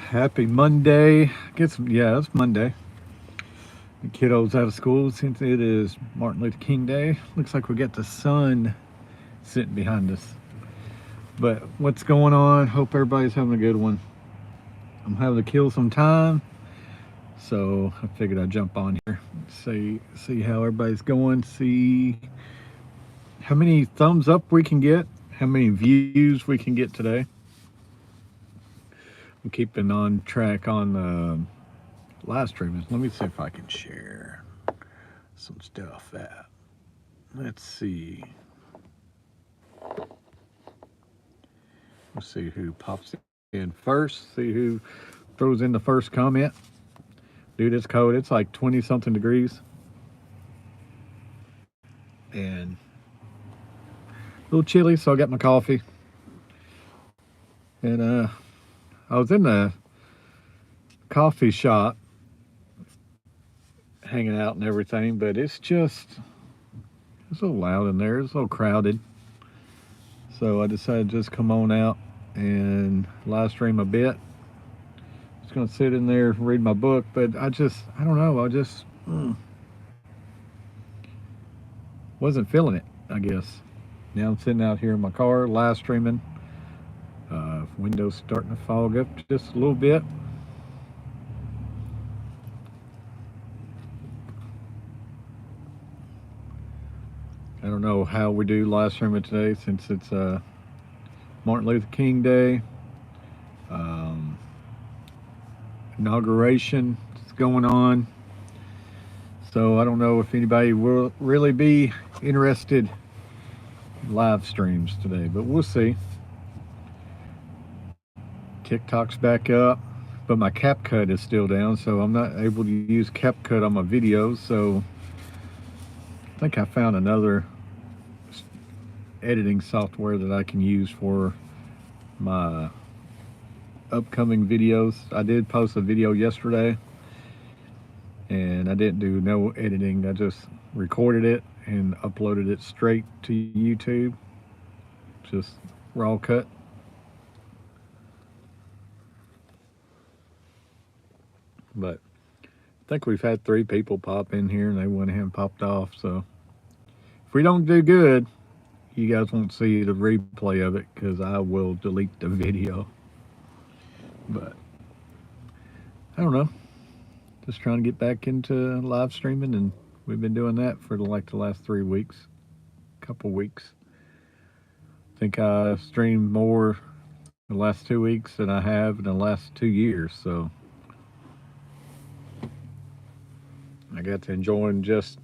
Happy Monday. Yeah, it's Monday. The kiddos out of school since it is Martin Luther King Day. Looks like we got the sun sitting behind us. But what's going on? Hope everybody's having a good one. I'm having to kill some time, so I figured I'd jump on here, see how everybody's going, see how many thumbs up we can get, how many views we can get today. I'm keeping on track on the live streaming. Let me see if I can share some stuff that. Let's see. Let's see who pops in first. See who throws in the first comment. Dude, it's cold. It's like 20 something degrees. And a little chilly, so I got my coffee. And I was in the coffee shop hanging out and everything, but it's a little loud in there. It's a little crowded. So I decided to just come on out and live stream a bit. Just gonna sit in there read my book, but I don't know. Wasn't feeling it. I guess. Now I'm sitting out here in my car live streaming. Windows starting to fog up just a little bit. I don't know how we do live streaming today since it's Martin Luther King Day. Um, Inauguration is going on. So I don't know if anybody will really be interested in live streams today, but we'll see. TikTok's back up, but my CapCut is still down, so I'm not able to use CapCut on my videos. So I think I found another editing software that I can use for my upcoming videos. I did post a video yesterday and I didn't do no editing. I just recorded it and uploaded it straight to YouTube. Just raw cut. But I think we've had 3 people pop in here and they went ahead and popped off. So if we don't do good, you guys won't see the replay of it because I will delete the video. But I don't know. Just trying to get back into live streaming, and we've been doing that for the last 3 weeks, couple weeks. I think I streamed more the last 2 weeks than I have in the last 2 years. So I got to enjoying just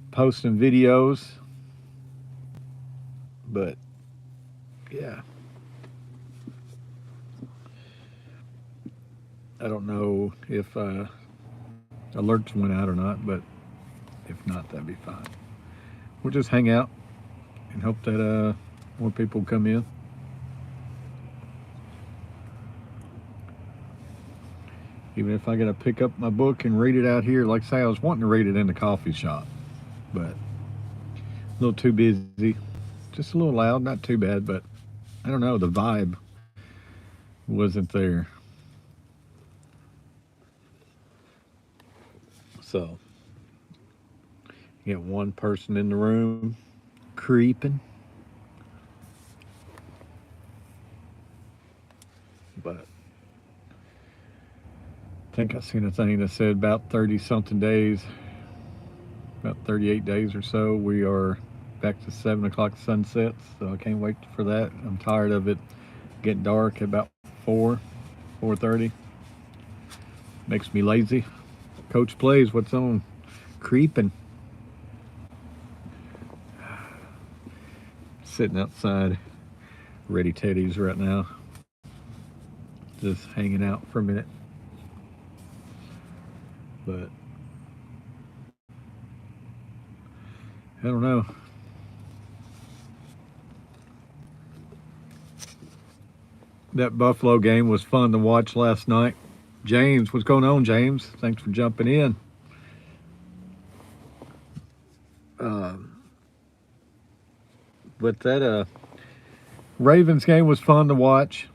posting videos. But yeah, I don't know if alerts went out or not, but if not, that'd be fine. We'll just hang out and hope that more people come in. Even if I gotta pick up my book and read it out here, like I say, I was wanting to read it in the coffee shop, but a little too busy, just a little loud, not too bad, but I don't know, the vibe wasn't there. So you get one person in the room creeping, but I think I seen a thing that said about 30 something days, about 38 days or so, we are back to 7 o'clock sunsets. So I can't wait for that. I'm tired of it getting dark at about 4:30. Makes me lazy. Coach plays. What's on? Creeping. Sitting outside Ready Teddy's right now. Just hanging out for a minute. But I don't know. That Buffalo game was fun to watch last night. James, what's going on, James? Thanks for jumping in. But that Ravens game was fun to watch.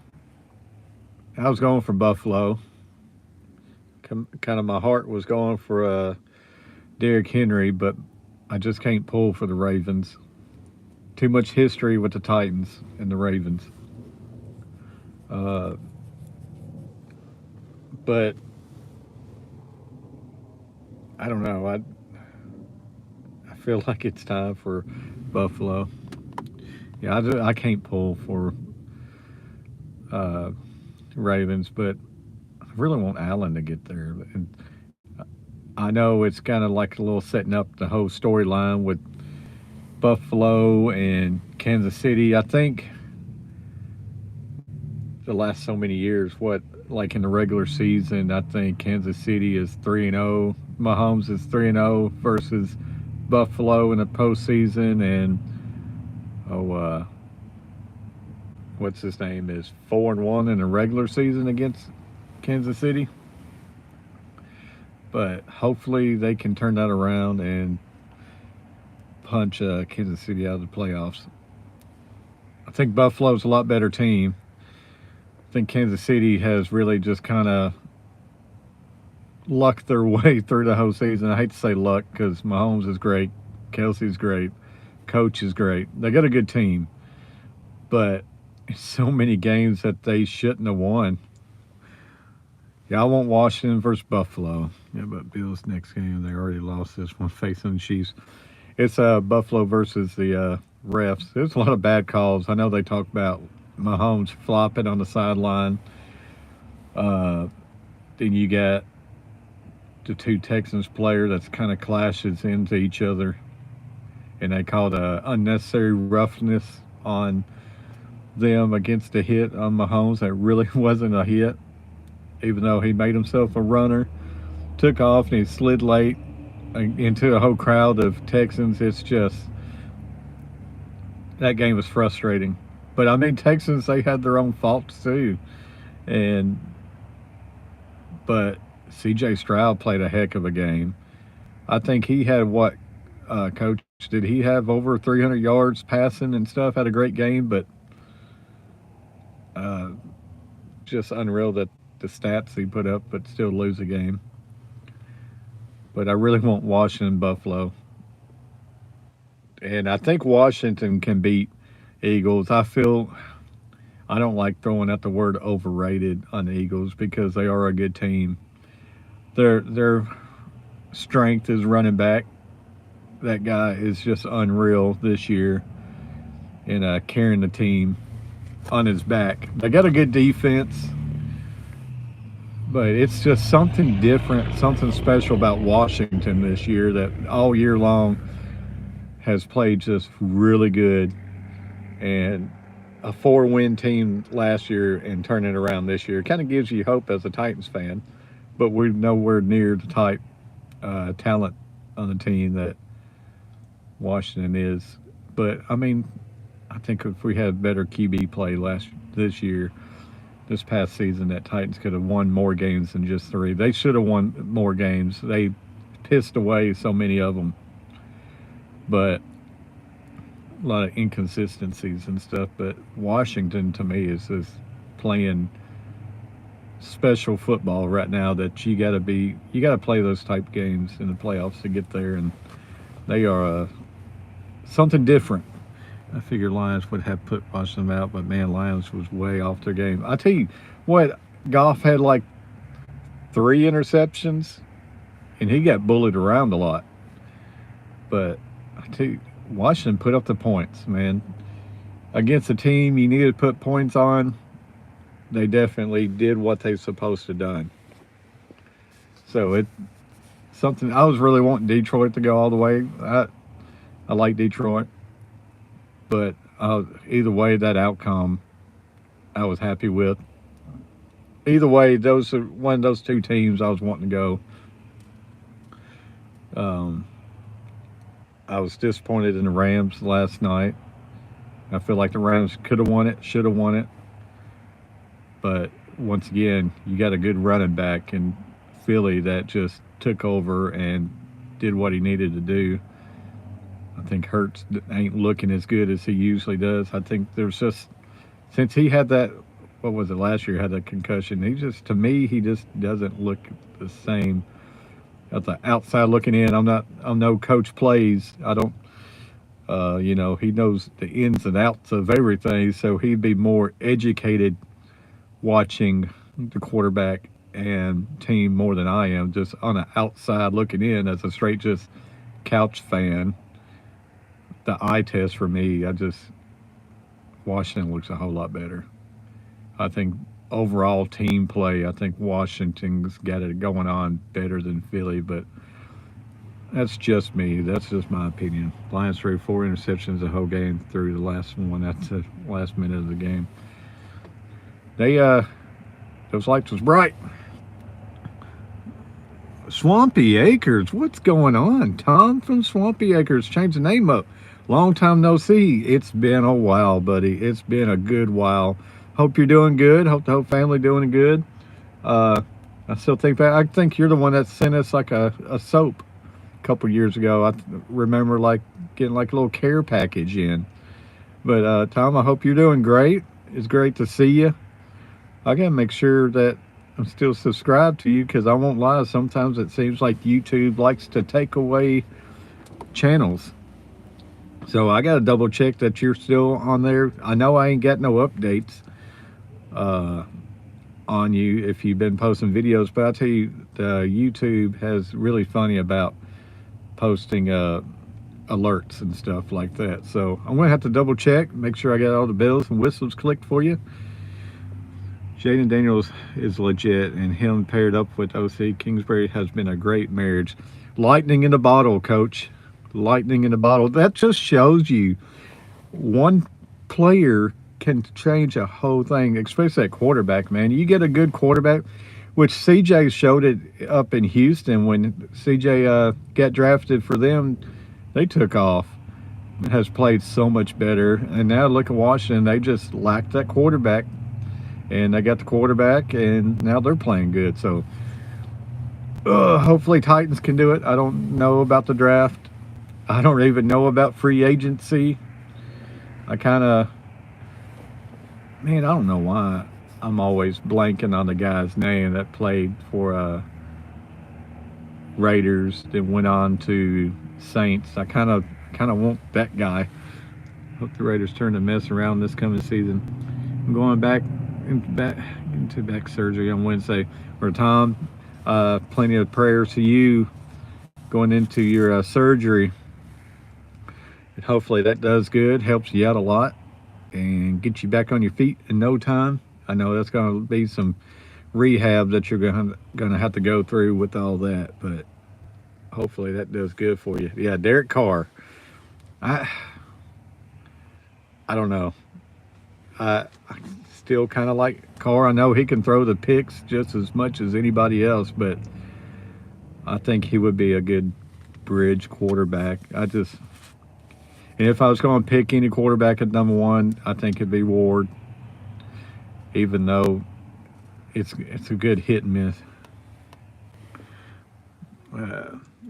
I was going for Buffalo. Kind of my heart was going for Derrick Henry, but I just can't pull for the Ravens. Too much history with the Titans and the Ravens. Uh, but I don't know. I feel like it's time for Buffalo. Yeah, I can't pull for uh, Ravens, but I really want Allen to get there. And I know it's kind of like a little setting up the whole storyline with Buffalo and Kansas City. I think the last so many years, what like in the regular season, I think Kansas City is 3-0. Mahomes is 3-0 versus Buffalo in the postseason, and oh, what's his name is 4-1 in the regular season against Kansas City. But hopefully they can turn that around and punch Kansas City out of the playoffs. I think Buffalo's a lot better team. I think Kansas City has really just kind of lucked their way through the whole season. I hate to say luck because Mahomes is great, Kelsey's great, coach is great. They got a good team, but so many games that they shouldn't have won. Yeah, I want Washington versus Buffalo. Yeah, but Bills next game they already lost this one facing the Chiefs. It's Buffalo versus the refs. There's a lot of bad calls. I know they talk about Mahomes flopping on the sideline. Uh, then you got the two Texans player that's kind of clashes into each other, and they called unnecessary roughness on them against a hit on Mahomes that really wasn't a hit, even though he made himself a runner, took off and he slid late into a whole crowd of Texans. It's just that game was frustrating. But I mean, Texans they had their own faults too, and but C.J. Stroud played a heck of a game. I think he had what coach did he have over 300 yards passing and stuff? Had a great game, but uh, just unreal that the stats he put up, but still lose a game. But I really want Washington Buffalo, and I think Washington can beat Eagles. I don't like throwing out the word overrated on the Eagles because they are a good team. Their strength is running back. That guy is just unreal this year and carrying the team on his back. They got a good defense, but it's just something different, something special about Washington this year that all year long has played just really good. And a 4-win team last year and turning it around this year kind of gives you hope as a Titans fan, but we're nowhere near the type talent on the team that Washington is. But I mean, I think if we had better QB play this past season, that Titans could have won more games than just 3. They should have won more games. They pissed away so many of them, but a lot of inconsistencies and stuff. But Washington, to me, is just playing special football right now. That you got to play those type games in the playoffs to get there, and they are something different. I figured Lions would have put Washington out, but man, Lions was way off their game. I tell you what, Goff had like 3 interceptions, and he got bullied around a lot. But I tell you, Washington put up the points, man. Against a team you needed to put points on, they definitely did what they supposed to done. So it something I was really wanting Detroit to go all the way. I like Detroit, but either way, that outcome I was happy with. Either way, those are one of those two teams I was wanting to go. I was disappointed in the Rams last night. I feel like the Rams could have won it, should have won it. But once again, you got a good running back in Philly that just took over and did what he needed to do. I think Hurts ain't looking as good as he usually does. I think there's just, since he had that what was it last year, had a concussion. He just, to me, he just doesn't look the same. At the outside looking in, I'm no coach plays. I don't, you know, he knows the ins and outs of everything, so he'd be more educated watching the quarterback and team more than I am. Just on the outside looking in, as a straight just couch fan, the eye test for me, I just Washington looks a whole lot better. I think overall team play, I think Washington's got it going on better than Philly, but that's just me. That's just my opinion. Lions threw 4 interceptions the whole game through the last one. That's the last minute of the game. They those lights was bright. Swampy Acres, what's going on? Tom from Swampy Acres changed the name up. Long time no see. It's been a while, buddy. It's been a good while. Hope you're doing good. Hope the whole family doing good. I still think that, I think you're the one that sent us like a soap a couple years ago. I remember like getting like a little care package in. But Tom, I hope you're doing great. It's great to see you. I gotta make sure that I'm still subscribed to you, because I won't lie, sometimes it seems like YouTube likes to take away channels. So I gotta double check that you're still on there. I know I ain't got no updates on you if you've been posting videos, but I tell you, YouTube has really funny about posting alerts and stuff like that. So I'm gonna have to double check, make sure I got all the bells and whistles clicked for you. Jaden Daniels is legit, and him paired up with OC Kingsbury has been a great marriage. Lightning in the bottle, coach. Lightning in the bottle. That just shows you one player can change a whole thing, especially at quarterback, man. You get a good quarterback, which CJ showed it up in Houston when CJ got drafted for them. They took off. Has played so much better. And now look at Washington. They just lacked that quarterback. And they got the quarterback, and now they're playing good. So hopefully Titans can do it. I don't know about the draft. I don't even know about free agency. I kind of, man, I don't know why I'm always blanking on the guy's name that played for Raiders, then went on to Saints. I kind of want that guy. Hope the Raiders turn the mess around this coming season. I'm going back into back surgery on Wednesday. For Tom, plenty of prayers to you going into your surgery. And hopefully that does good, helps you out a lot, and gets you back on your feet in no time. I know that's going to be some rehab that you're going to have to go through with all that, but hopefully that does good for you. Yeah, Derek Carr. I don't know. I still kind of like Carr. I know he can throw the picks just as much as anybody else, but I think he would be a good bridge quarterback. And if I was going to pick any quarterback at number one, I think it'd be Ward, even though it's a good hit and miss.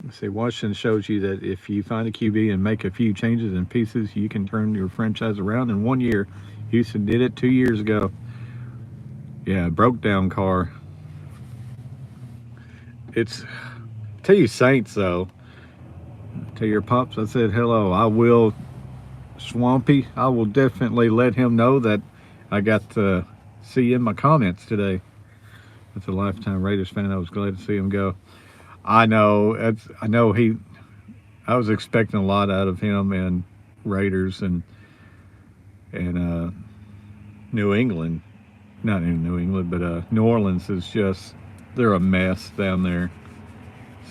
Let's see, Washington shows you that if you find a QB and make a few changes and pieces, you can turn your franchise around in 1 year. Houston did it 2 years ago. Yeah, broke down Carr. Tell you Saints though. Tell your pops I said hello. I will, Swampy. I will definitely let him know that I got to see in my comments today. That's a lifetime Raiders fan. I was glad to see him go. I know. I was expecting a lot out of him and Raiders and New England. Not in New England, but New Orleans is just, they're a mess down there.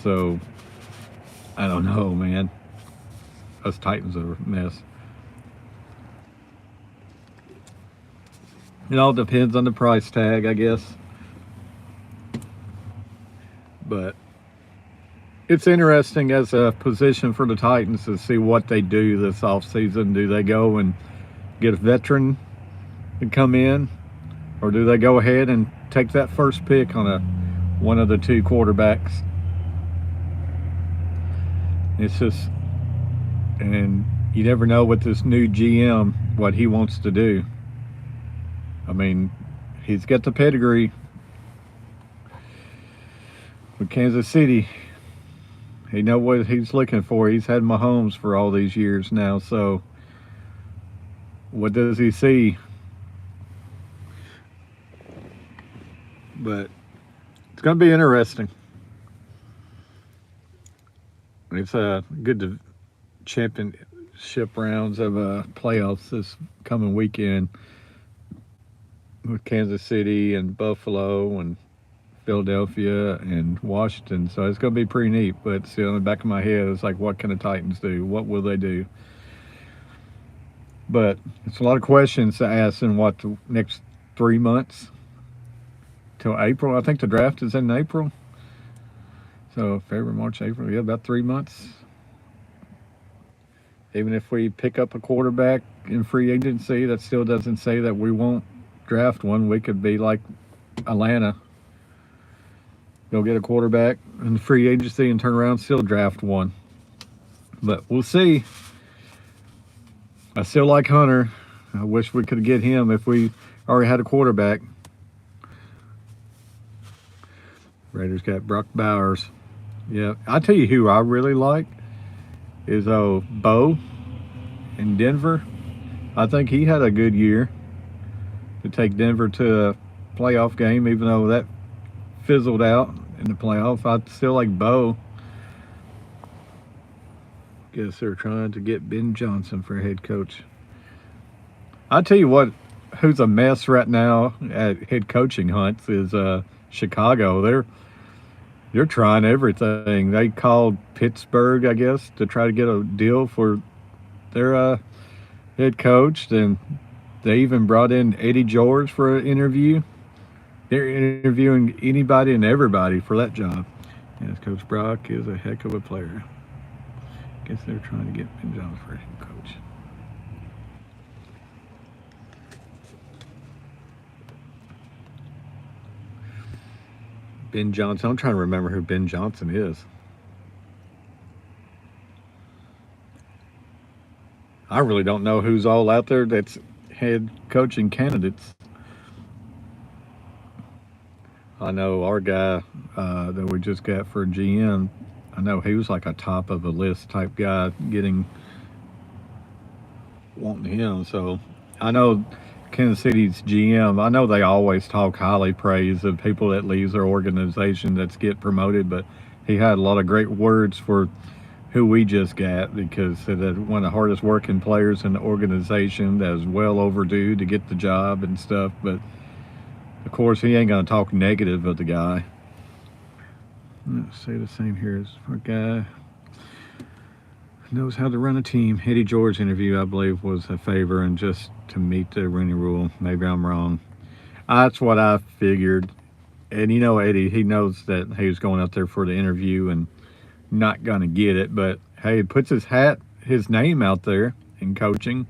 So I don't know, man. Us Titans are a mess. It all depends on the price tag, I guess. But it's interesting as a position for the Titans to see what they do this offseason. Do they go and get a veteran to come in, or do they go ahead and take that first pick on one of the two quarterbacks? It's just, and you never know with this new GM what he wants to do. I mean, he's got the pedigree with Kansas City. He know what he's looking for. He's had Mahomes for all these years now. So what does he see? But it's going to be interesting. It's a good championship rounds of playoffs this coming weekend with Kansas City and Buffalo and Philadelphia and Washington. So it's going to be pretty neat. But still, in the back of my head, it's like, what can the Titans do? What will they do? But it's a lot of questions to ask in what the next 3 months till April. I think the draft is in April. So February, March, April, yeah, about 3 months. Even if we pick up a quarterback in free agency, that still doesn't say that we won't draft one. We could be like Atlanta, go get a quarterback in free agency and turn around and still draft one. But we'll see. I still like Hunter. I wish we could get him if we already had a quarterback. Raiders got Brock Bowers. Yeah, I tell you who I really like is Bo in Denver. I think he had a good year to take Denver to a playoff game, even though that fizzled out in the playoff. I still like Bo. Guess they're trying to get Ben Johnson for head coach. I tell you what, who's a mess right now at head coaching hunts is Chicago. They're trying everything. They called Pittsburgh, I guess, to try to get a deal for their head coach. And they even brought in Eddie George for an interview. They're interviewing anybody and everybody for that job. Yes, Coach Brock is a heck of a player. Guess they're trying to get Ben Johnson for head coach. Ben Johnson. I'm trying to remember who Ben Johnson is. I really don't know who's all out there that's head coaching candidates. I know our guy that we just got for GM, I know he was like a top of the list type guy wanting him. So I know Kansas City's GM, I know they always talk highly praise of people that leaves their organization that's get promoted, but he had a lot of great words for who we just got because that one of the hardest working players in the organization that is well overdue to get the job and stuff. But of course, he ain't going to talk negative of the guy. Let's say the same here as our guy knows how to run a team. Eddie George interview, I believe, was a favor and just to meet the Rooney Rule. Maybe I'm wrong. That's what I figured. And you know, Eddie, he knows that he was going out there for the interview and not going to get it. But hey, he puts his name out there in coaching.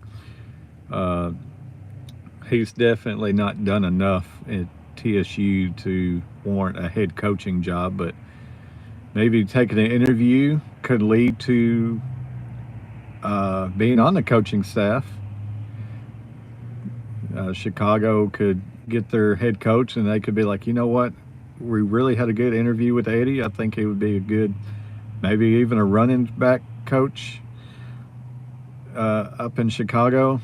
He's definitely not done enough at TSU to warrant a head coaching job, but maybe taking an interview could lead to being on the coaching staff. Chicago could get their head coach and they could be like, you know what, we really had a good interview with Eddie. I think he would be a good, maybe even a running back coach up in Chicago.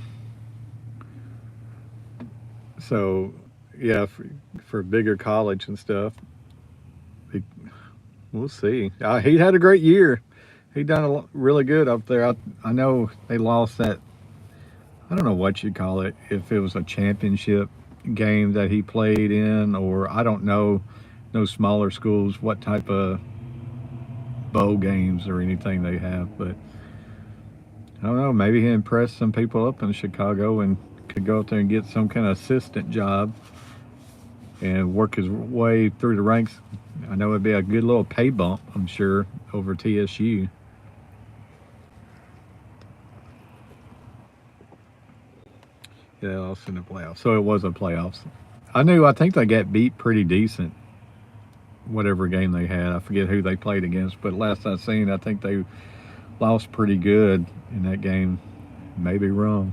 So yeah, for bigger college and stuff, we'll see. He had a great year. He done really good up there. I know they lost that, I don't know what you call it, if it was a championship game that he played in, or I don't know, no smaller schools, what type of bowl games or anything they have. But I don't know, maybe he impressed some people up in Chicago and could go out there and get some kind of assistant job and work his way through the ranks. I know it'd be a good little pay bump, I'm sure, over TSU. Yeah, lost in the playoffs. So it was a playoffs. I think they got beat pretty decent, whatever game they had. I forget who they played against, but last I seen, I think they lost pretty good in that game. Maybe wrong.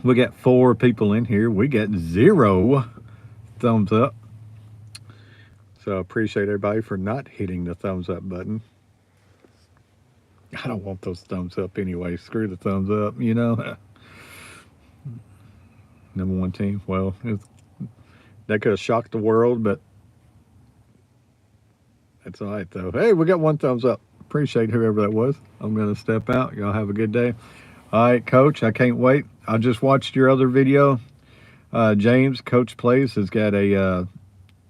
We got 4 people in here. We got 0 thumbs up. So I appreciate everybody for not hitting the thumbs up button. I don't want those thumbs up anyway. Screw the thumbs up, you know. Number 1 team. Well, that could have shocked the world, but that's all right, though. Hey, we got 1 thumbs up. Appreciate whoever that was. I'm going to step out. Y'all have a good day. All right, Coach, I can't wait. I just watched your other video. James, Coach Plays, has got a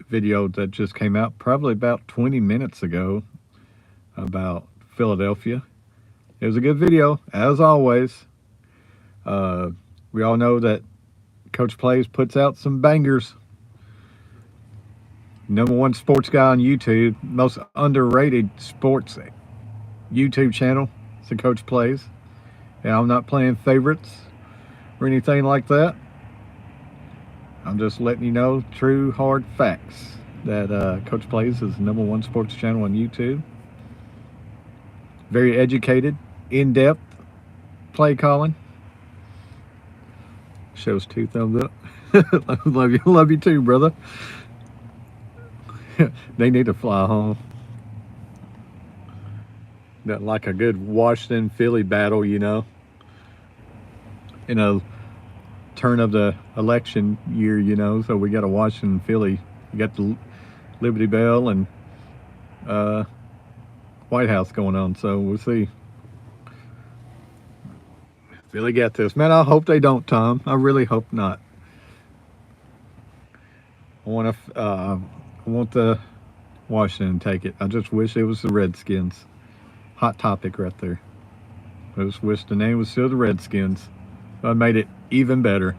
video that just came out probably about 20 minutes ago about Philadelphia. It was a good video, as always. We all know that Coach Plays puts out some bangers. Number 1 sports guy on YouTube, most underrated sports YouTube channel. It's the Coach Plays. And I'm not playing favorites or anything like that. I'm just letting you know true hard facts that Coach Plays is the number 1 sports channel on YouTube. Very educated, in-depth play calling. Shows 2 thumbs up. Love you too, brother. They need to fly home. Not like a good Washington Philly battle, you know. In a turn of the election year, you know. So we got a Washington Philly. We got the Liberty Bell and White House going on. So we'll see. Philly got this, man. I hope they don't, Tom. I really hope not. I want the Washington to take it. I just wish it was the Redskins. Hot topic right there. I just wish the name was still the Redskins. I made it even better.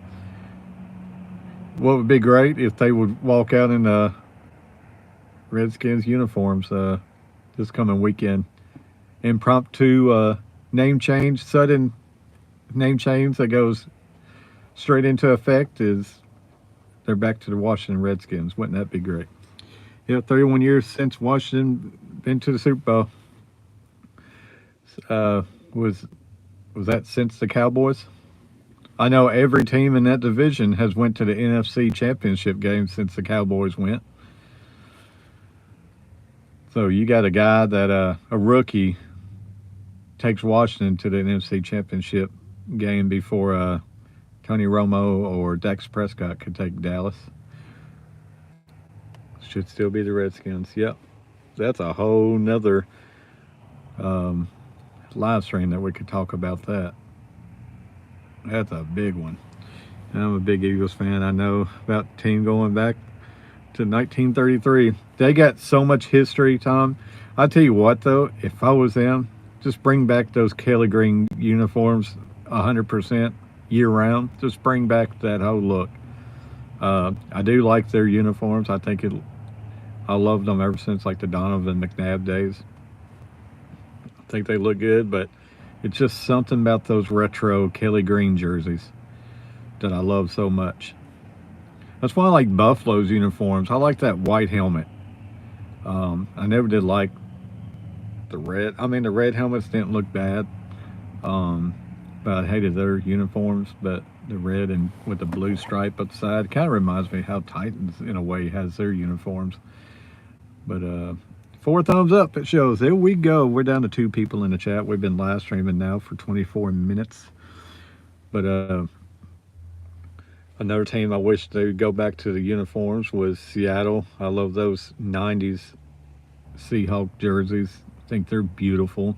What would be great if they would walk out in Redskins uniforms this coming weekend. Impromptu name change, sudden name change that goes straight into effect is they're back to the Washington Redskins. Wouldn't that be great? Yeah, 31 years since Washington been to the Super Bowl. Was that since the Cowboys? I know every team in that division has went to the NFC Championship game since the Cowboys went. So you got a guy that a rookie takes Washington to the NFC Championship game before Tony Romo or Dak Prescott could take Dallas. Should still be the Redskins. Yep. That's a whole nother live stream that we could talk about that. That's a big one. I'm a big Eagles fan. I know about the team going back to 1933. They got so much history, Tom. I'll tell you what, though, if I was them, just bring back those Kelly Green uniforms 100% year-round. Just bring back that whole look. I do like their uniforms. I loved them ever since like the Donovan McNabb days. I think they look good, but it's just something about those retro Kelly Green jerseys that I love so much. That's why I like Buffalo's uniforms. I like that white helmet. I never did like the red. I mean, the red helmets didn't look bad, but I hated their uniforms. But the red and with the blue stripe up the side kind of reminds me how Titans, in a way, has their uniforms. But 4 thumbs up, it shows. There we go. We're down to 2 people in the chat. We've been live streaming now for 24 minutes. But another team I wish they would go back to the uniforms was Seattle. I love those 90s Seahawk jerseys. I think they're beautiful.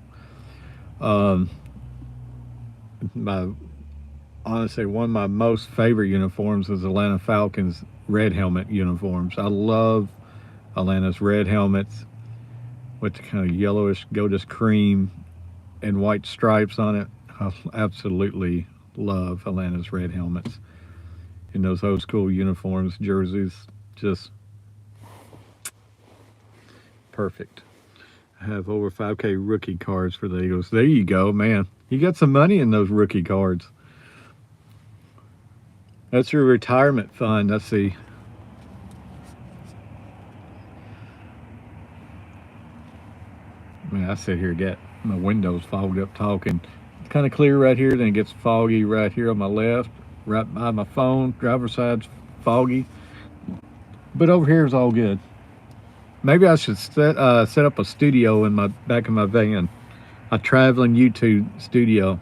Honestly, one of my most favorite uniforms is Atlanta Falcons red helmet uniforms. I love Atlanta's red helmets with the kind of yellowish goldish cream and white stripes on it. I absolutely love Atlanta's red helmets. In those old school uniforms, jerseys, just perfect. I have over 5K rookie cards for the Eagles. There you go, man. You got some money in those rookie cards. That's your retirement fund, I see. I mean, I sit here, get my windows fogged up talking. It's kind of clear right here, then it gets foggy right here on my left. right by my phone. Driver's side's foggy, but over here is all good. Maybe I should set up a studio in my back of my van, a traveling YouTube studio,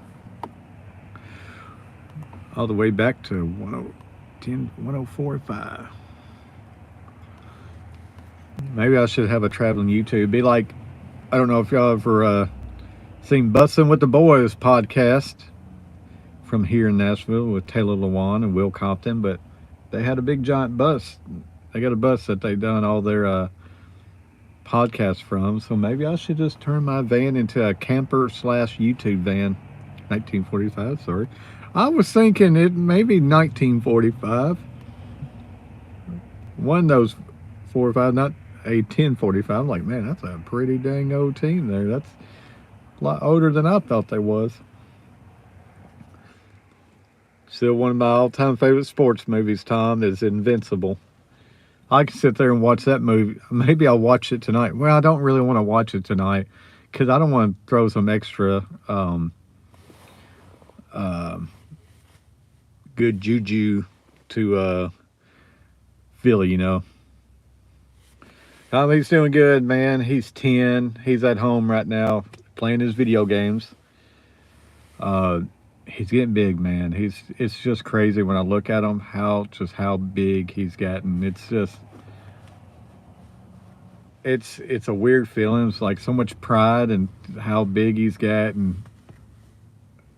all the way back to 10, 10, 1045. Maybe I should have a traveling YouTube. Be like, I don't know if y'all ever seen Bussin' with the Boys podcast from here in Nashville with Taylor Lewan and Will Compton, but they had a big giant bus. They got a bus that they done all their podcasts from. So maybe I should just turn my van into a camper slash YouTube van. 1945, sorry. I was thinking it maybe 1945. One of those 4 or 5, not a 1045. I'm like, man, that's a pretty dang old team there. That's a lot older than I thought they was. Still one of my all-time favorite sports movies, Tom, is Invincible. I can sit there and watch that movie. Maybe I'll watch it tonight. Well, I don't really want to watch it tonight because I don't want to throw some extra good juju to Philly, you know. He's doing good, man. He's 10. He's at home right now playing his video games. He's getting big, man. It's just crazy when I look at him how big he's gotten. It's a weird feeling. It's like so much pride and how big he's got and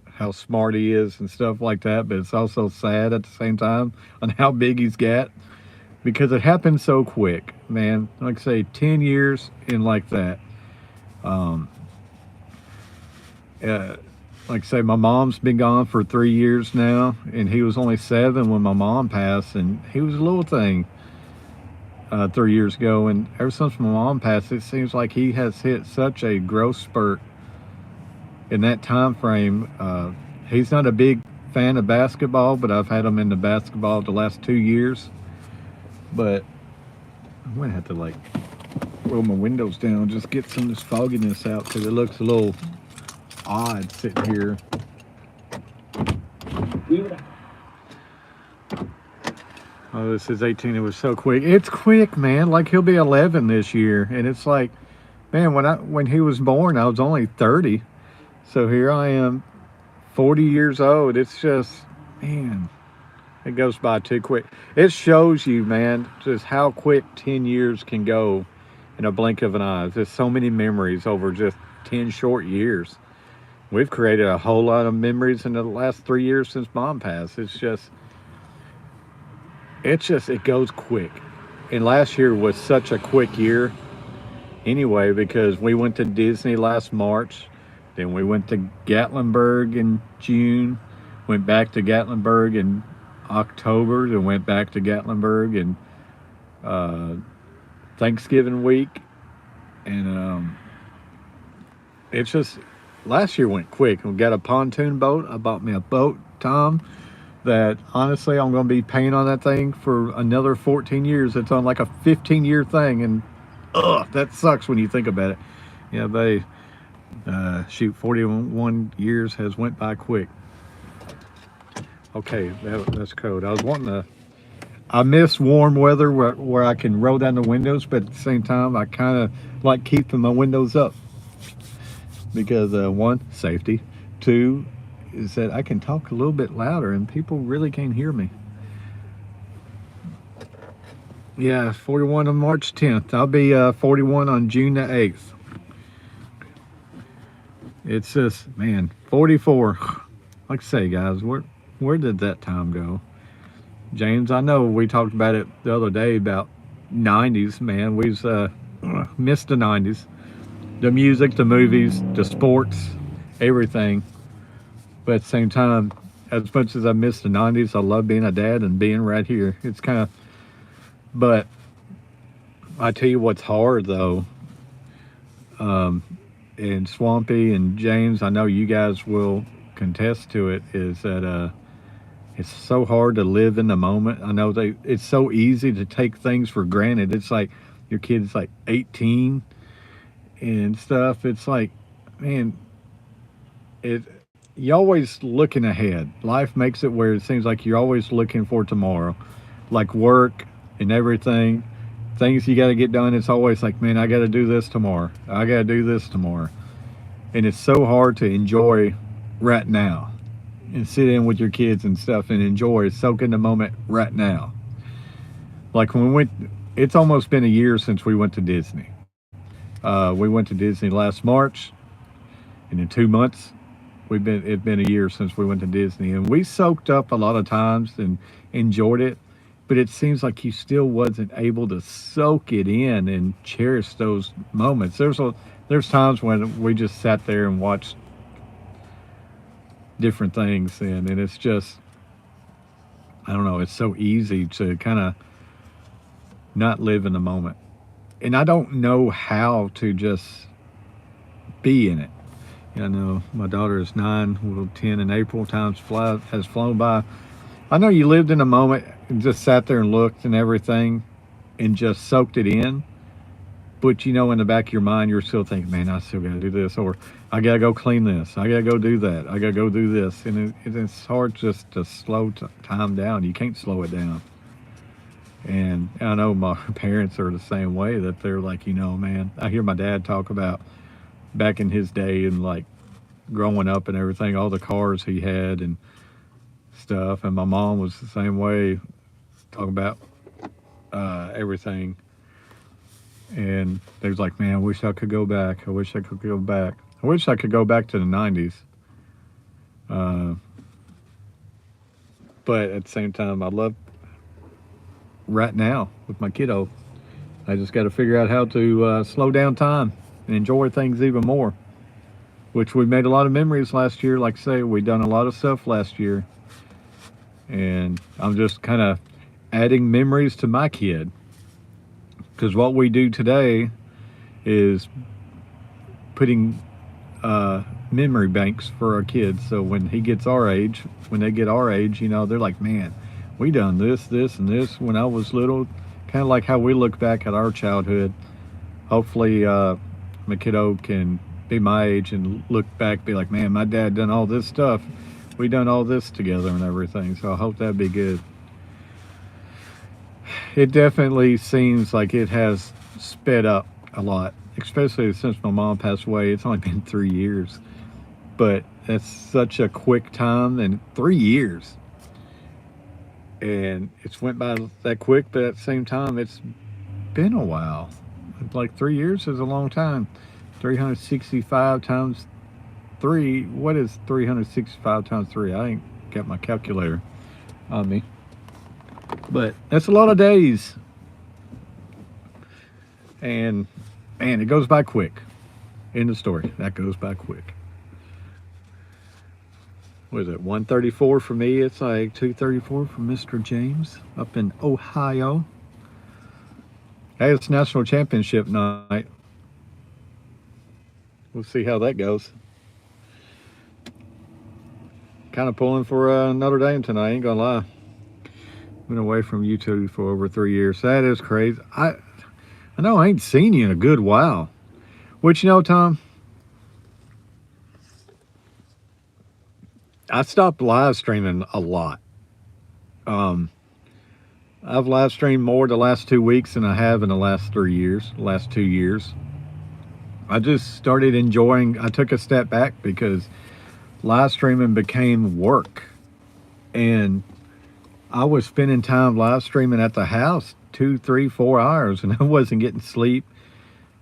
how smart he is and stuff like that, but it's also sad at the same time on how big he's got because it happened so quick, man. Like I say, 10 years in like that. Like I say, my mom's been gone for 3 years now, and he was only 7 when my mom passed, and he was a little thing 3 years ago. And ever since my mom passed, it seems like he has hit such a growth spurt in that time frame. He's not a big fan of basketball, but I've had him into basketball the last 2 years. But I'm gonna have to like roll my windows down and just get some of this fogginess out because it looks a little odd sitting here. Oh, this is 18. It was so quick. It's quick, man. Like he'll be 11 this year, and it's like, man, when he was born, I was only 30. So here I am, 40 years old. It's just, man, it goes by too quick. It shows you, man, just how quick 10 years can go in a blink of an eye. There's so many memories over just 10 short years. We've created a whole lot of memories in the last 3 years since Mom passed. It goes quick. And last year was such a quick year anyway because we went to Disney last March. Then we went to Gatlinburg in June, went back to Gatlinburg in October, then went back to Gatlinburg in Thanksgiving week. And it's just, last year went quick. We got a pontoon boat. I bought me a boat, Tom, that honestly I'm going to be paying on that thing for another 14 years. It's on like a 15-year thing, and that sucks when you think about it. Yeah, they... 41 years has went by quick. Okay, that's cold. I miss warm weather where I can roll down the windows, but at the same time I kind of like keeping my windows up because one, safety, two is that I can talk a little bit louder and people really can't hear me. Yeah, 41 on March 10th. I'll be 41 on June the 8th. It's just, man, 44. Like I say, guys, where did that time go? James, I know we talked about it the other day about 90s, man. We've missed the 90s. The music, the movies, the sports, everything. But at the same time, as much as I miss the 90s, I love being a dad and being right here. It's kind of, but I tell you what's hard, though. And Swampy and James, I know you guys will contest to it, is that it's so hard to live in the moment. I know it's so easy to take things for granted. It's like your kid's like 18 and stuff. It's like, man, you're always looking ahead. Life makes it where it seems like you're always looking for tomorrow, like work and everything. Things you got to get done. It's always like, man, I got to do this tomorrow. I got to do this tomorrow. And it's so hard to enjoy right now and sit in with your kids and stuff and enjoy, soak in the moment right now. Like when we went, it's almost been a year since we went to Disney. We went to Disney last March, and in 2 months, it's been a year since we went to Disney, and we soaked up a lot of times and enjoyed it. But it seems like you still wasn't able to soak it in and cherish those moments. There's times when we just sat there and watched different things, and it's just, I don't know. It's so easy to kind of not live in the moment, and I don't know how to just be in it. I know my daughter is 9, will 10 in April. Has flown by. I know you lived in a moment and just sat there and looked and everything and just soaked it in. But in the back of your mind, you're still thinking, man, I still got to do this. Or I got to go clean this. I got to go do that. I got to go do this. And it's hard just to slow time down. You can't slow it down. And I know my parents are the same way, that they're like, man, I hear my dad talk about back in his day and like growing up and everything, all the cars he had and stuff. And my mom was the same way, talking about everything. And they was like, man, I wish I could go back. I wish I could go back. I wish I could go back to the 90s. Uh, but at the same time, I love right now with my kiddo. I just got to figure out how to slow down time and enjoy things even more. Which we made a lot of memories last year. Like I say, we done a lot of stuff last year, and I'm just kind of adding memories to my kid. Because what we do today is putting memory banks for our kids. So when he gets our age, when they get our age, they're like, man, we done this, this, and this when I was little. Kind of like how we look back at our childhood. Hopefully, my kiddo can be my age and look back, be like, man, my dad done all this stuff. We done all this together and everything. So I hope that'd be good. It definitely seems like it has sped up a lot, especially since my mom passed away. It's only been 3 years, but that's such a quick time, and 3 years. And it's went by that quick, but at the same time, it's been a while. Like 3 years is a long time. 365 times 3. What is 365 times 3? I ain't got my calculator on me. But that's a lot of days. And man, it goes by quick. End of story. That goes by quick. What is it? 1:34 for me. It's like 2:34 for Mr. James up in Ohio. Hey, it's national championship night. We'll see how that goes. Kind of pulling for Notre Dame tonight. Ain't gonna lie. Been away from YouTube for over 3 years. That is crazy. I know I ain't seen you in a good while. Which, Tom, I stopped live streaming a lot. I've live streamed more the last 2 weeks than I have in the last 3 years, last 2 years. I just started enjoying, I took a step back because live streaming became work. And I was spending time live streaming at the house 2, 3, 4 hours, and I wasn't getting sleep.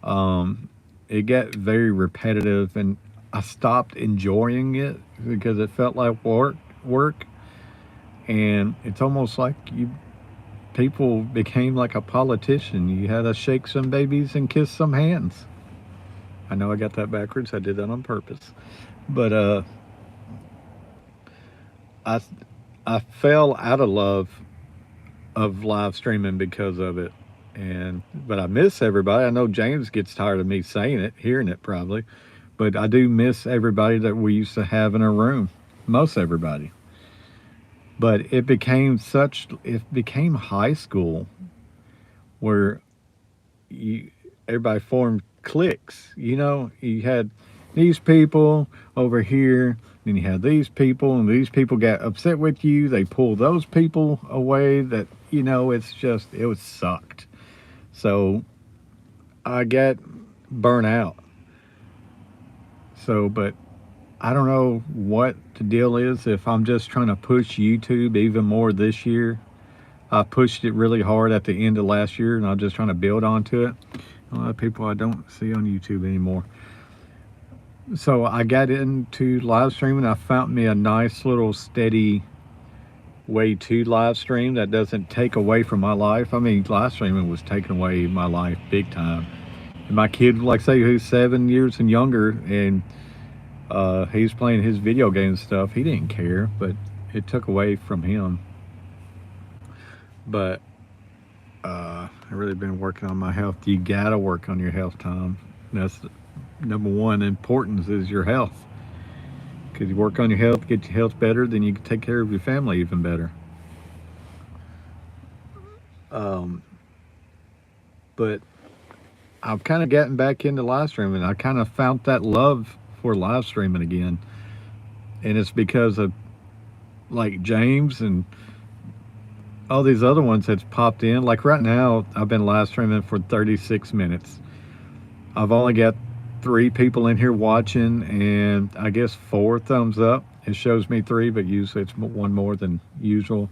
It got very repetitive, and I stopped enjoying it because it felt like work. And it's almost like people became like a politician. You had to shake some babies and kiss some hands. I know I got that backwards. I did that on purpose. But I fell out of love of live streaming because of it. But I miss everybody. I know James gets tired of me saying it, hearing it probably. But I do miss everybody that we used to have in a room. Most everybody. But it became high school where everybody formed cliques. You had these people over here, Then you have these people, and these people get upset with you. They pull those people away. That it's just it was sucked. So I got burnt out. So, but I don't know what the deal is. If I'm just trying to push YouTube even more this year, I pushed it really hard at the end of last year, and I'm just trying to build onto it. A lot of people I don't see on YouTube anymore. So I got into live streaming. I found me a nice little steady way to live stream that doesn't take away from my life. I mean, live streaming was taking away my life big time. And my kid, like say, who's 7 years and younger, and he's playing his video game stuff. He didn't care, but it took away from him. But I've really been working on my health. You gotta work on your health, Tom. That's number one importance is your health. Because you work on your health, get your health better, then you can take care of your family even better. But I've kind of gotten back into live streaming. I kind of found that love for live streaming again. And it's because of like James and all these other ones that's popped in. Like right now, I've been live streaming for 36 minutes. I've only got 3 people in here watching, and I guess 4 thumbs up. It shows me 3, but usually it's 1 more than usual.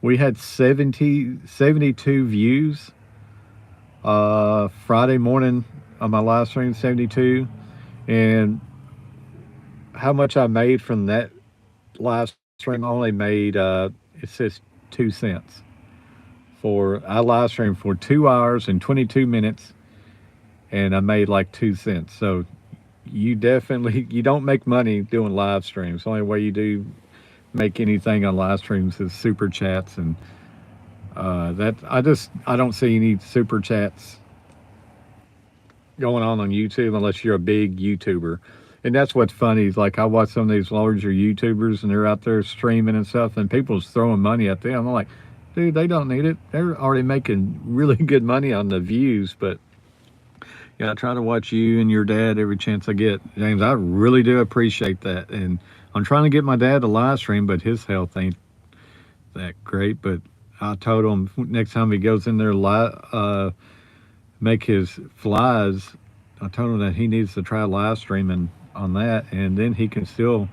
We had 72 views. Friday morning on my live stream, 72. And how much I made from that live stream, I only made, it says 2 cents. I live streamed for 2 hours and 22 minutes, and I made like 2 cents. So you don't make money doing live streams. The only way you do make anything on live streams is super chats, and I don't see any super chats going on YouTube unless you're a big YouTuber. And that's what's funny is like I watch some of these larger YouTubers and they're out there streaming and stuff, and people's throwing money at them. I'm like, dude, they don't need it. They're already making really good money on the views. But yeah, I try to watch you and your dad every chance I get. James, I really do appreciate that. And I'm trying to get my dad to live stream, but his health ain't that great. But I told him next time he goes in there make his flies, I told him that he needs to try live streaming on that, and then he can still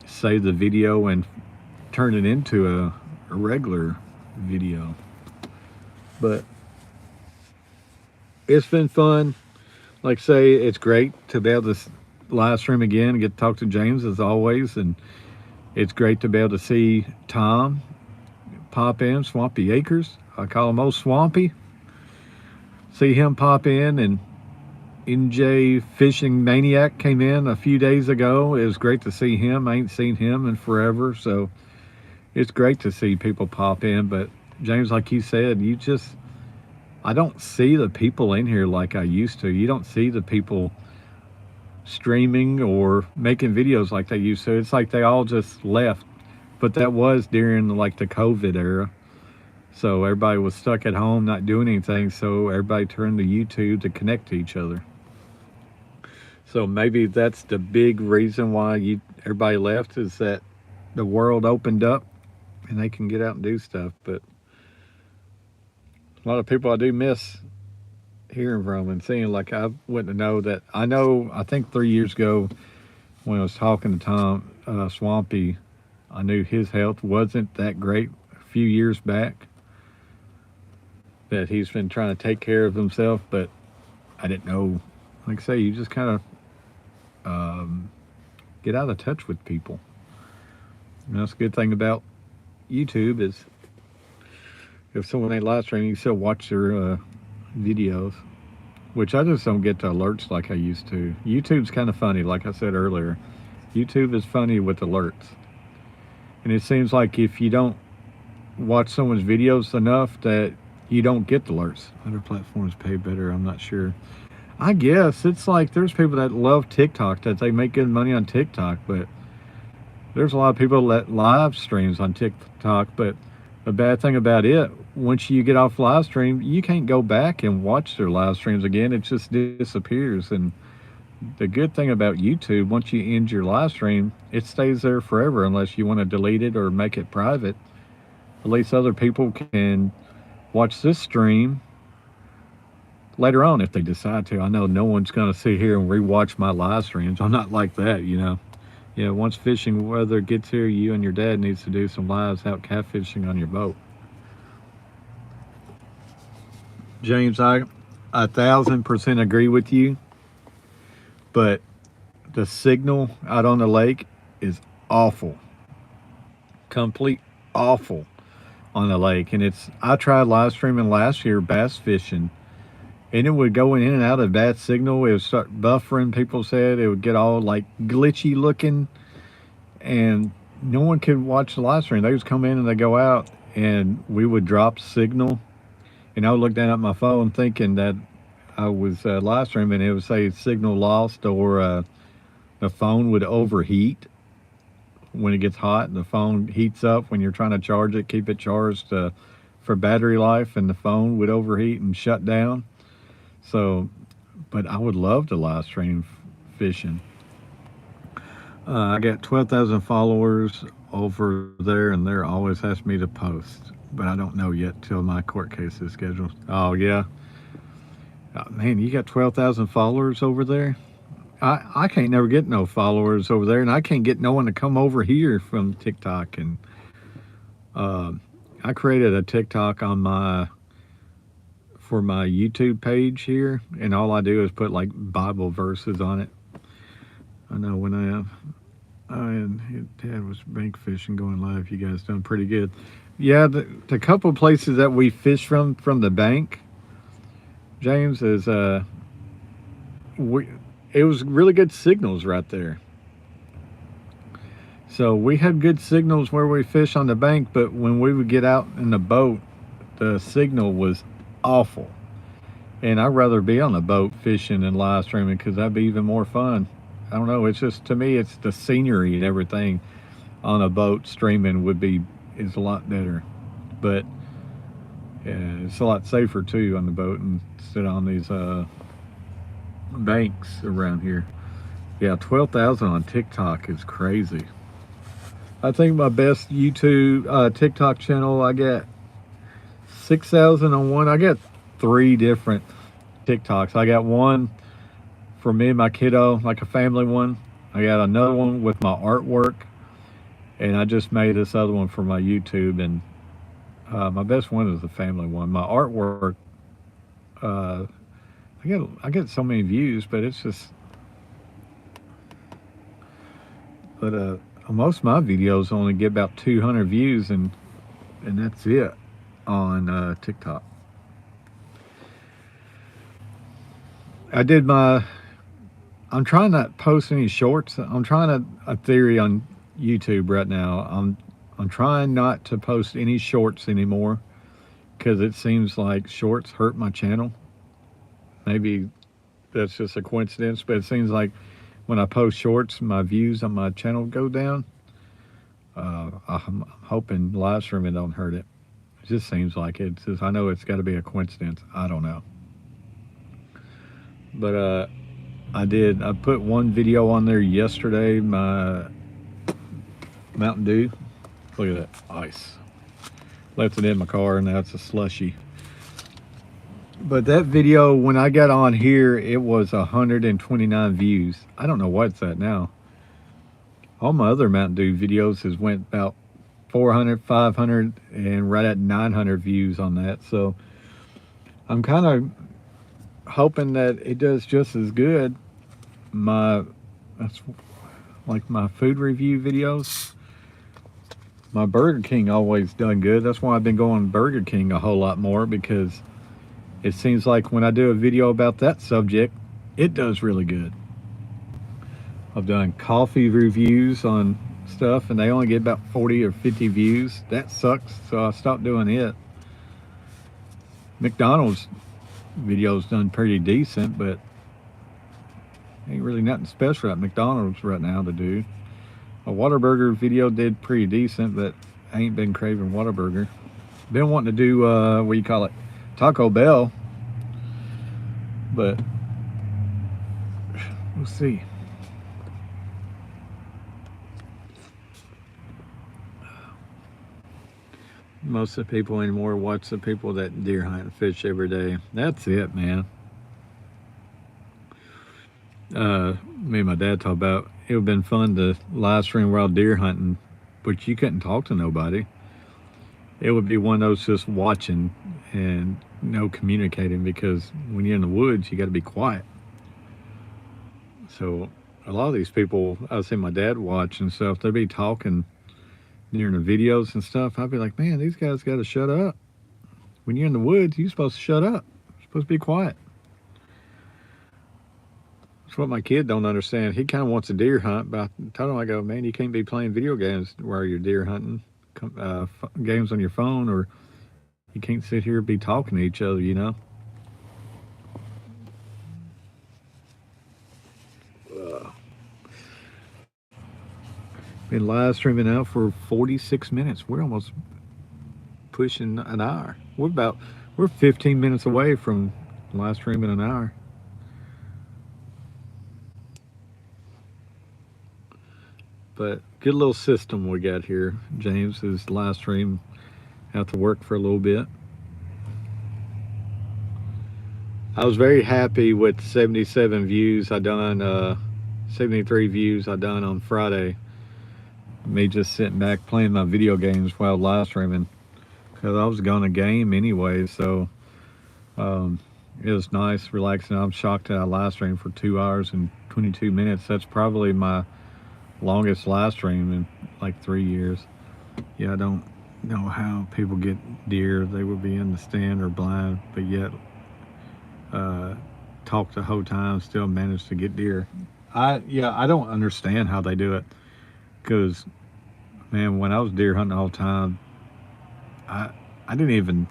save the video and turn it into a regular video. But it's been fun. Like I say, it's great to be able to live stream again and get to talk to James as always, and it's great to be able to see Tom pop in, Swampy Acres. I call him Old Swampy. See him pop in, and NJ Fishing Maniac came in a few days ago. It was great to see him. I ain't seen him in forever, so it's great to see people pop in. But James, like you said, I don't see the people in here like I used to. You don't see the people streaming or making videos like they used to. It's like they all just left. But that was during like the COVID era. So everybody was stuck at home, not doing anything. So everybody turned to YouTube to connect to each other. So maybe that's the big reason why everybody left, is that the world opened up and they can get out and do stuff. But a lot of people I do miss hearing from and seeing. Like I wouldn't know that. I think 3 years ago when I was talking to Tom Swampy, I knew his health wasn't that great a few years back, that he's been trying to take care of himself, but I didn't know. Like I say, you just kind of get out of touch with people. And that's a good thing about YouTube is if someone ain't live streaming, you still watch their videos, which I just don't get the alerts like I used to. YouTube's kind of funny, like I said earlier. YouTube is funny with alerts. And it seems like if you don't watch someone's videos enough that you don't get the alerts. Other platforms pay better, I'm not sure. I guess it's like there's people that love TikTok, that they make good money on TikTok, but there's a lot of people that live streams on TikTok. But the bad thing about it, once you get off live stream, you can't go back and watch their live streams again. It just disappears. And the good thing about YouTube, once you end your live stream, it stays there forever unless you want to delete it or make it private. At least other people can watch this stream later on if they decide to. I know no one's going to sit here and rewatch my live streams. I'm not like that, you know. Yeah, once fishing weather gets here, you and your dad needs to do some lives out catfishing on your boat. James, I 1,000% agree with you, but the signal out on the lake is awful, complete awful on the lake. And I tried live streaming last year bass fishing, and it would go in and out of bad signal. It would start buffering. People said it would get all like glitchy looking, and no one could watch the live stream. They just come in and they go out, and we would drop signal. And I would look down at my phone thinking that I was live streaming. It would say signal lost, or the phone would overheat when it gets hot. The phone heats up when you're trying to charge it, keep it charged for battery life, and the phone would overheat and shut down. So, but I would love to live stream fishing. I got 12,000 followers over there, and they're always asking me to post, but I don't know yet till my court case is scheduled. Oh yeah, man, you got 12,000 followers over there. I can't never get no followers over there, and I can't get no one to come over here from TikTok. And I created a TikTok on for my YouTube page here, and all I do is put like Bible verses on it. I know when I and Dad was bank fishing going live. You guys done pretty good. Yeah, the couple places that we fish from the bank, James, is it was really good signals right there. So we had good signals where we fish on the bank, but when we would get out in the boat, the signal was awful. And I'd rather be on the boat fishing and live streaming because that'd be even more fun. I don't know, it's just, to me, it's the scenery and everything on a boat streaming is a lot better. But yeah, it's a lot safer too on the boat instead of on these banks around here. Yeah, 12,000 on TikTok is crazy. I think my best YouTube TikTok channel, I got 6,000 on one. I got 3 different TikToks. I got one for me and my kiddo, like a family one. I got another one with my artwork, and I just made this other one for my YouTube. And my best one is the family one. My artwork, I get so many views, but it's just, but most of my videos only get about 200 views, and that's it on TikTok. I'm trying not to post any shorts. I'm trying a theory on YouTube right now. I'm trying not to post any shorts anymore because it seems like shorts hurt my channel. Maybe that's just a coincidence, but it seems like when I post shorts, my views on my channel go down. I'm hoping live streaming don't hurt it. It just seems like it. I know it's got to be a coincidence. I don't know. But I put one video on there yesterday, my Mountain Dew. Look at that ice. Left it in my car, and now it's a slushy. But that video, when I got on here, it was 129 views. I don't know what it's at now. All my other Mountain Dew videos has went about 400, 500, and right at 900 views on that. So I'm kind of hoping that it does just as good. That's like my food review videos. My Burger King always done good. That's why I've been going Burger King a whole lot more, because it seems like when I do a video about that subject, it does really good. I've done coffee reviews on stuff, and they only get about 40 or 50 views. That sucks, so I stopped doing it. McDonald's videos done pretty decent, but ain't really nothing special at McDonald's right now to do. A Whataburger video did pretty decent, but I ain't been craving Whataburger. Been wanting to do what do you call it, Taco Bell, but We'll see. Most of the people anymore watch the people that deer hunt and fish every day. That's it, man. Me and my dad talked about it would have been fun to live stream while deer hunting, but you couldn't talk to nobody. It would be one of those just watching and no communicating because when you're in the woods, you got to be quiet. So a lot of these people, I see my dad watch and stuff, they'd be talking during the videos and stuff. I'd be like, man, these guys got to shut up. When you're in the woods, you're supposed to shut up. You're supposed to be quiet. That's what my kid don't understand. He kind of wants a deer hunt, but I told him, I go, man, you can't be playing video games while you're deer hunting. Games on your phone, or you can't sit here and be talking to each other, you know? Been live streaming out for 46 minutes. We're almost pushing an hour. We're 15 minutes away from live streaming an hour. But good little system we got here. James is live stream out to work for a little bit. I was very happy with 77 views I done, 73 views I done on Friday. Me just sitting back playing my video games while live streaming because I was going to game anyway. So it was nice, relaxing. I'm shocked that I live streamed for 2 hours and 22 minutes. That's probably my longest live stream in like 3 years. Yeah, I don't know how people get deer. They would be in the stand or blind, but yet talk the whole time, still manage to get deer. I don't understand how they do it because man, when I was deer hunting all the time, I I didn't even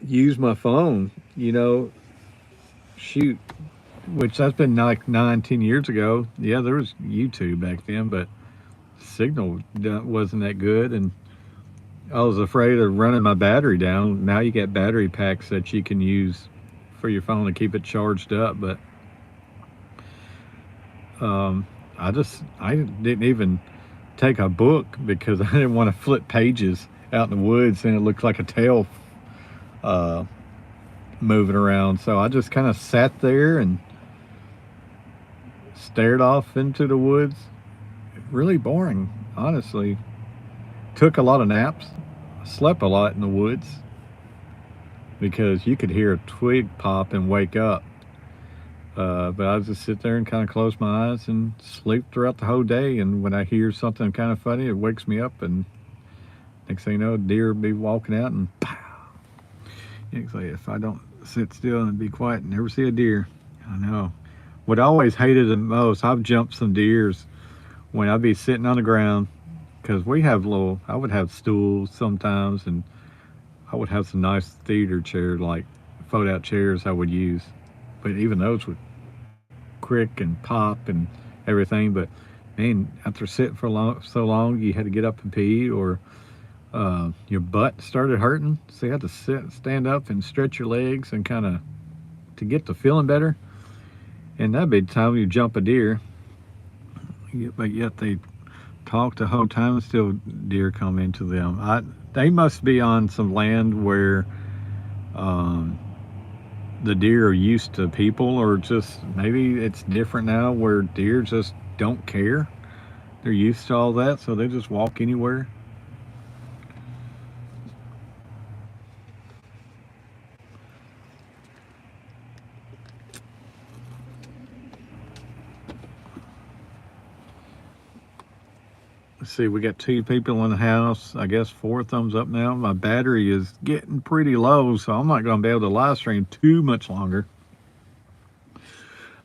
use my phone. You know, shoot, which that's been like 9, 10 years ago. Yeah, there was YouTube back then, but signal wasn't that good, and I was afraid of running my battery down. Now you get battery packs that you can use for your phone to keep it charged up, but I didn't even take a book because I didn't want to flip pages out in the woods and it looked like a tail uh, moving around. So I just kind of sat there and stared off into the woods. Really boring, honestly. Took a lot of naps. Slept a lot in the woods because you could hear a twig pop and wake up. But I just sit there and kind of close my eyes and sleep throughout the whole day. And when I hear something kind of funny, it wakes me up. And next thing you know, deer will be walking out and pow. Actually, if I don't sit still and be quiet and never see a deer, I know. What I always hated the most, I've jumped some deers when I'd be sitting on the ground because I would have stools sometimes, and I would have some nice theater chairs, like fold out chairs I would use. But even those would crick and pop and everything. But man, after sitting for so long, you had to get up and pee, or your butt started hurting, so you had to stand up and stretch your legs and kind of to get to feeling better. And that'd be the time you jump a deer. But yet they talk the whole time, and still deer come into them. They must be on some land where the deer are used to people, or just maybe it's different now where deer just don't care. They're used to all that, so they just walk anywhere. Let's see, we got 2 people in the house. I guess 4 thumbs up now. My battery is getting pretty low, so I'm not going to be able to live stream too much longer.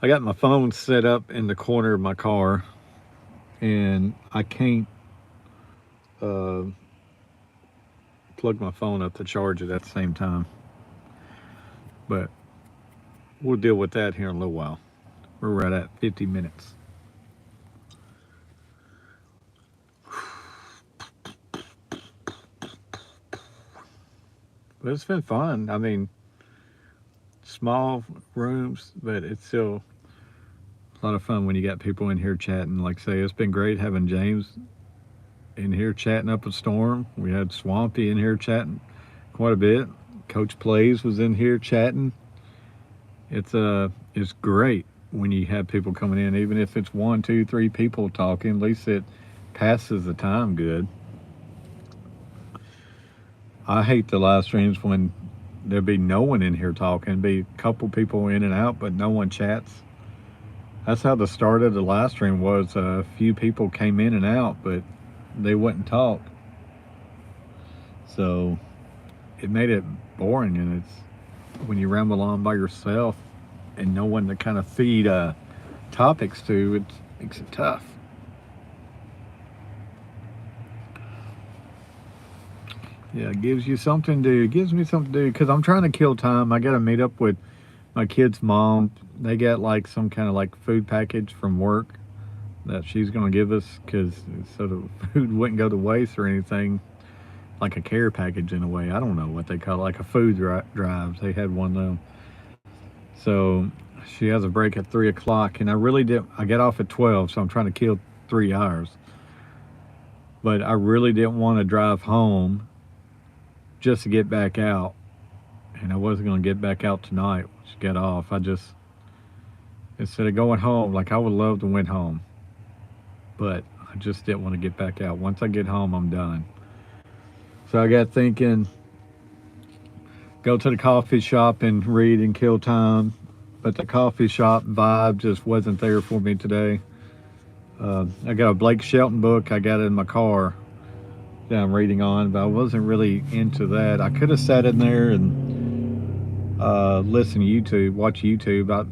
I got my phone set up in the corner of my car, and I can't plug my phone up to charge it at the same time. But we'll deal with that here in a little while. We're right at 50 minutes. But it's been fun. I mean, small rooms, but it's still a lot of fun when you got people in here chatting. Like I say, it's been great having James in here chatting up a storm. We had Swampy in here chatting quite a bit. Coach Plays was in here chatting. It's great when you have people coming in, even if it's one, two, three people talking. At least it passes the time good. I hate the live streams when there'd be no one in here talking, be a couple people in and out, but no one chats. That's how the start of the live stream was. A few people came in and out, but they wouldn't talk. So it made it boring, and it's when you ramble on by yourself and no one to kind of feed topics to, it makes it tough. Yeah, it gives you something to do. It gives me something to do because I'm trying to kill time. I got to meet up with my kid's mom. They got like some kind of like food package from work that she's going to give us, because so the food wouldn't go to waste or anything, like a care package in a way. I don't know what they call it, like a food drive. They had one of them. So she has a break at 3 o'clock, and I get off at 12, so I'm trying to kill 3 hours. But I really didn't want to drive home just to get back out, and I wasn't going to get back out tonight once you get off. Instead of going home, like I would love to went home, but I just didn't want to get back out. Once I get home, I'm done. So I got thinking, go to the coffee shop and read and kill time, but the coffee shop vibe just wasn't there for me today. I got a Blake Shelton book I got in my car that I'm reading on, but I wasn't really into that. I could have sat in there and listen to YouTube, watch YouTube.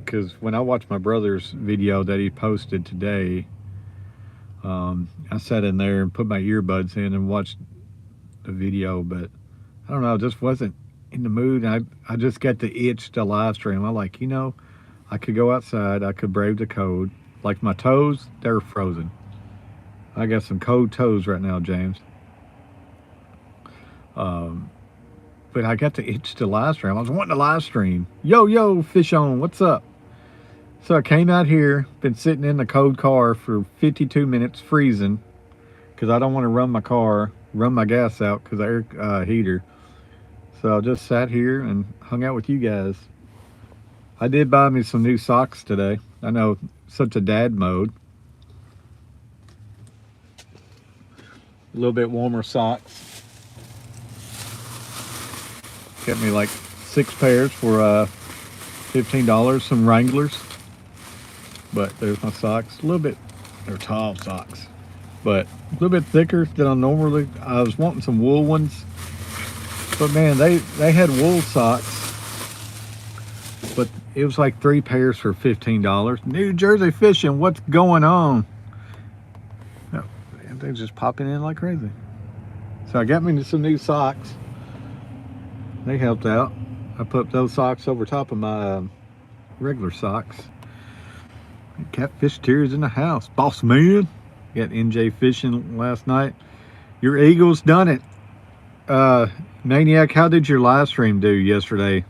Because when I watched my brother's video that he posted today, I sat in there and put my earbuds in and watched the video, but I don't know, I just wasn't in the mood. I just got the itch to live stream. I like, I could go outside, I could brave the cold. Like my toes, they're frozen. I got some cold toes right now, James. But I got the itch to live stream. I was wanting to live stream. Yo, Fish On, what's up? So I came out here, been sitting in the cold car for 52 minutes, freezing, because I don't want to run my gas out because of air heater. So I just sat here and hung out with you guys. I did buy me some new socks today. I know, such a dad mode. A little bit warmer socks. Got me like 6 pairs for $15, some Wranglers. But there's my socks. They're tall socks, but a little bit thicker than I was wanting some wool ones. But man, they had wool socks, but it was like 3 pairs for $15. New Jersey fishing, what's going on? Oh, man, they're just popping in like crazy. So I got me some new socks. They helped out. I put those socks over top of my regular socks. Catfish Tears in the house, boss man. Got NJ fishing last night. Your Eagles done it. Maniac, how did your live stream do yesterday?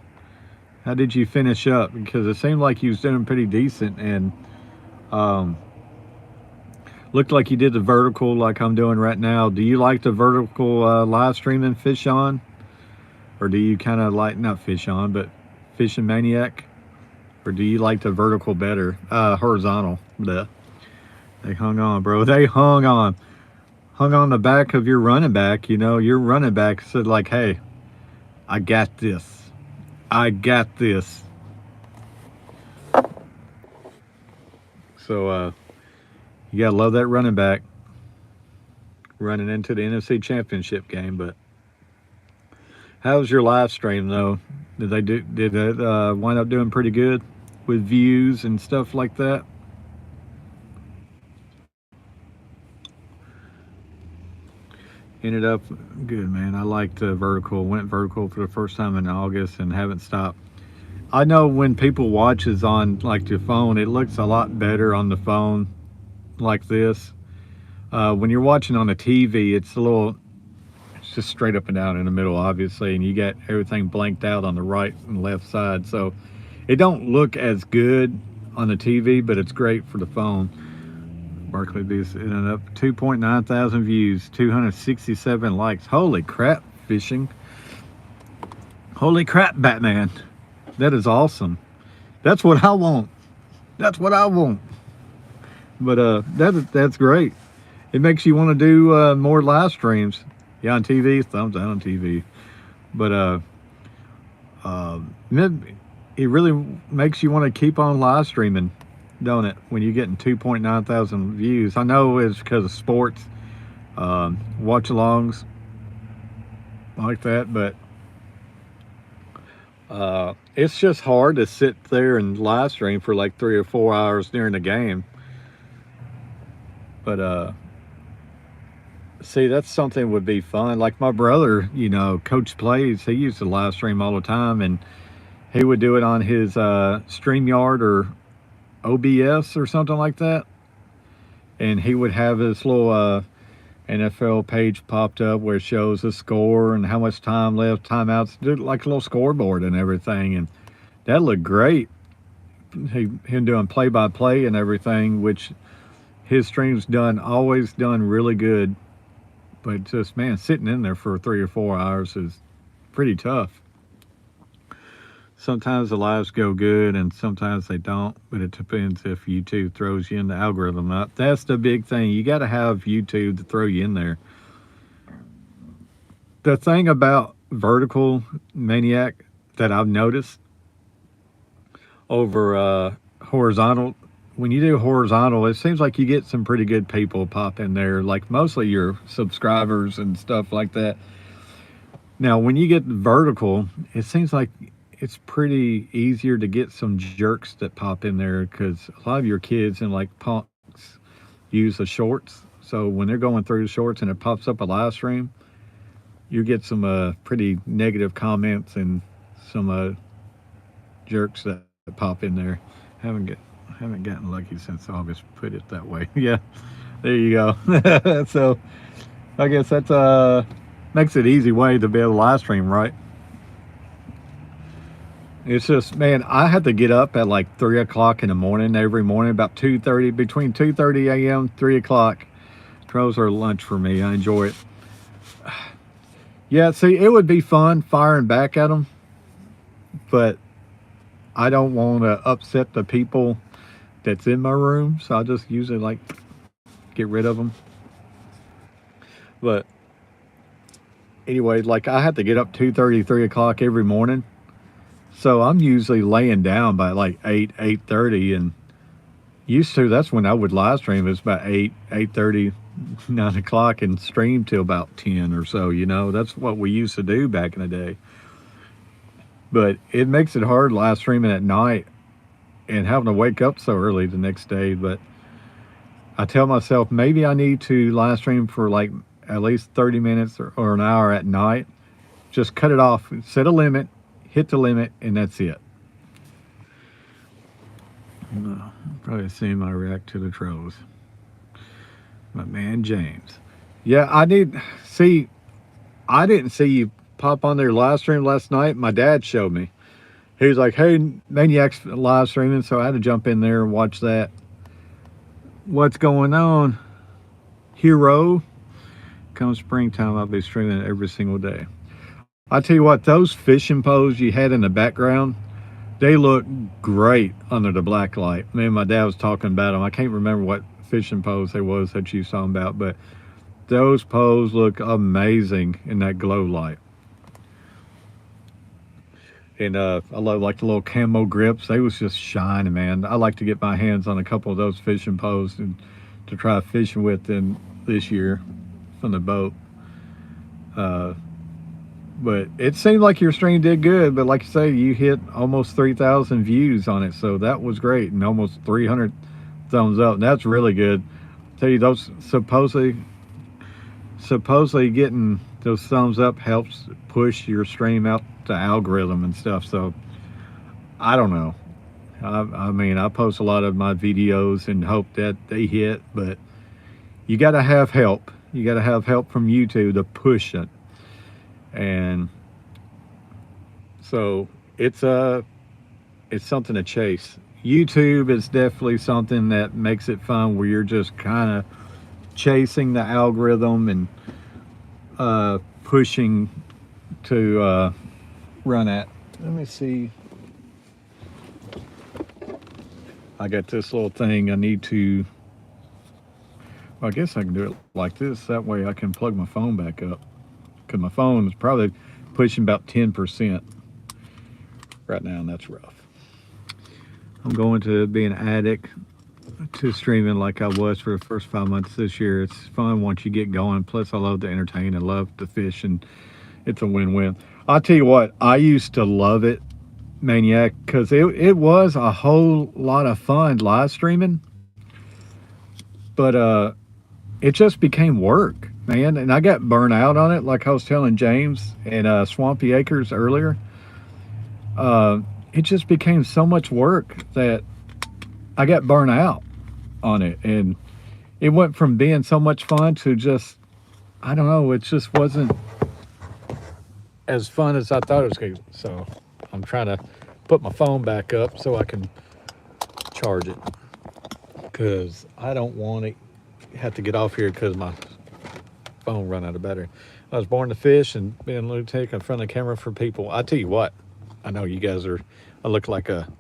How did you finish up? Because it seemed like you was doing pretty decent, and looked like you did the vertical like I'm doing right now. Do you like the vertical live streaming Fish On? Or do you kind of like, not Fish On, but Fishing Maniac? Or do you like the vertical better? Horizontal. Bleh. They hung on, bro. They hung on. Hung on the back of your running back. Your running back said like, hey, I got this. I got this. So, you gotta love that running back running into the NFC Championship game. But how was your live stream though? Did it wind up doing pretty good with views and stuff like that? Ended up good, man. I liked vertical. Went vertical for the first time in August and haven't stopped. I know when people watches on like your phone, it looks a lot better on the phone like this. When you're watching on a TV, it's just straight up and down in the middle, obviously, and you got everything blanked out on the right and left side. So it don't look as good on the TV, but it's great for the phone. Barkley Beast ended up 2.9 thousand views, 267 likes. Holy crap, fishing. Holy crap, Batman. That is awesome. That's what I want. That's what I want. But that's great. It makes you want to do more live streams. Yeah, on TV, thumbs down on TV. But it really makes you want to keep on live streaming, don't it? When you're getting 2.9 thousand views. I know it's because of sports, watch-alongs like that, but it's just hard to sit there and live stream for like 3 or 4 hours during the game. But see, that's something that would be fun. Like my brother, you know, coach plays. He used to live stream all the time, and he would do it on his StreamYard or OBS or something like that. And he would have his little NFL page popped up where it shows the score and how much time left, timeouts, do like a little scoreboard and everything. And that looked great. Him doing play-by-play and everything, which his streams always done really good. But just, man, sitting in there for 3 or 4 hours is pretty tough. Sometimes the lives go good and sometimes they don't, but it depends if YouTube throws you in the algorithm up. That's the big thing. You got to have YouTube to throw you in there. The thing about Vertical Maniac that I've noticed over horizontal, when you do horizontal, it seems like you get some pretty good people pop in there, like mostly your subscribers and stuff like that. Now, when you get vertical, it seems like it's pretty easier to get some jerks that pop in there, because a lot of your kids and like punks use the shorts. So when they're going through the shorts and it pops up a live stream, you get some pretty negative comments and some jerks that pop in there. Haven't gotten lucky since August, put it that way. Yeah, there you go. So I guess that's makes it easy way to be able to live stream, right? It's just, man, I had to get up at like 3 o'clock in the morning every morning, about 2:30, between 2:30 a.m. 3 o'clock. Throws are lunch for me. I enjoy it. Yeah, see, it would be fun firing back at them, but I don't want to upset the people that's in my room, so I just usually like get rid of them. But anyway, like I have to get up 2:30, 3 o'clock every morning, so I'm usually laying down by like 8:30, and used to, that's when I would live stream. It's about 8:30, 9 o'clock, and stream till about 10 or so. You know, that's what we used to do back in the day. But it makes it hard live streaming at night and having to wake up so early the next day. But I tell myself maybe I need to live stream for like at least 30 minutes or an hour at night. Just cut it off, set a limit, hit the limit, and that's it. Probably seen my react to the trolls. My man James. Yeah, I didn't see you pop on their live stream last night. My dad showed me. He was like, hey, Maniac's live streaming, so I had to jump in there and watch that. What's going on, hero? Come springtime, I'll be streaming every single day. I tell you what, those fishing poles you had in the background, they look great under the black light. Me and my dad was talking about them. I can't remember what fishing poles they was that you was talking about, but those poles look amazing in that glow light. And I love like the little camo grips. They was just shining, man. I like to get my hands on a couple of those fishing poles and to try fishing with in this year from the boat. But it seemed like your stream did good. But like I say, you hit almost 3,000 views on it, so that was great, and almost 300 thumbs up. And that's really good. I tell you, those supposedly getting those thumbs up helps push your stream out the algorithm and stuff. So I don't know. I mean, I post a lot of my videos and hope that they hit, but you got to have help. You got to have help from YouTube to push it. And so it's something to chase. YouTube is definitely something that makes it fun where you're just kind of chasing the algorithm and pushing to run at. Let me see. I got this little thing I need to. Well, I guess I can do it like this. That way I can plug my phone back up. Because my phone is probably pushing about 10% right now, and that's rough. I'm going to be an addict to streaming like I was for the first 5 months this year. It's fun once you get going. Plus, I love to entertain and love to fish, and it's a win-win. I'll tell you what, I used to love it, Maniac, because it was a whole lot of fun live streaming, but it just became work, man. And I got burnt out on it, like I was telling James and Swampy Acres earlier. Uh, it just became so much work that I got burnt out on it, and it went from being so much fun to just, I don't know, it just wasn't as fun as I thought it was going to. So I'm trying to put my phone back up so I can charge it, because I don't want to have to get off here because my phone run out of battery. I was born to fish and being a lunatic in front of the camera for people. I tell you what, I know you guys are, I look like a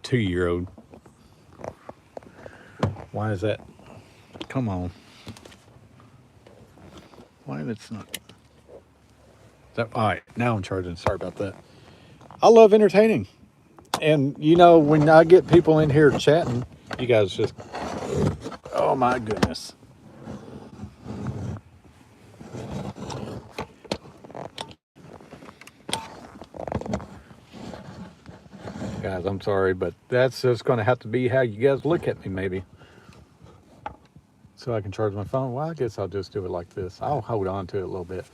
2-year-old. Why is that? Come on. Why it's not? That, all right, now I'm charging. Sorry about that. I love entertaining. And, you know, when I get people in here chatting, you guys just, oh my goodness. Guys, I'm sorry, but that's just going to have to be how you guys look at me, maybe. So I can charge my phone. Well, I guess I'll just do it like this. I'll hold on to it a little bit.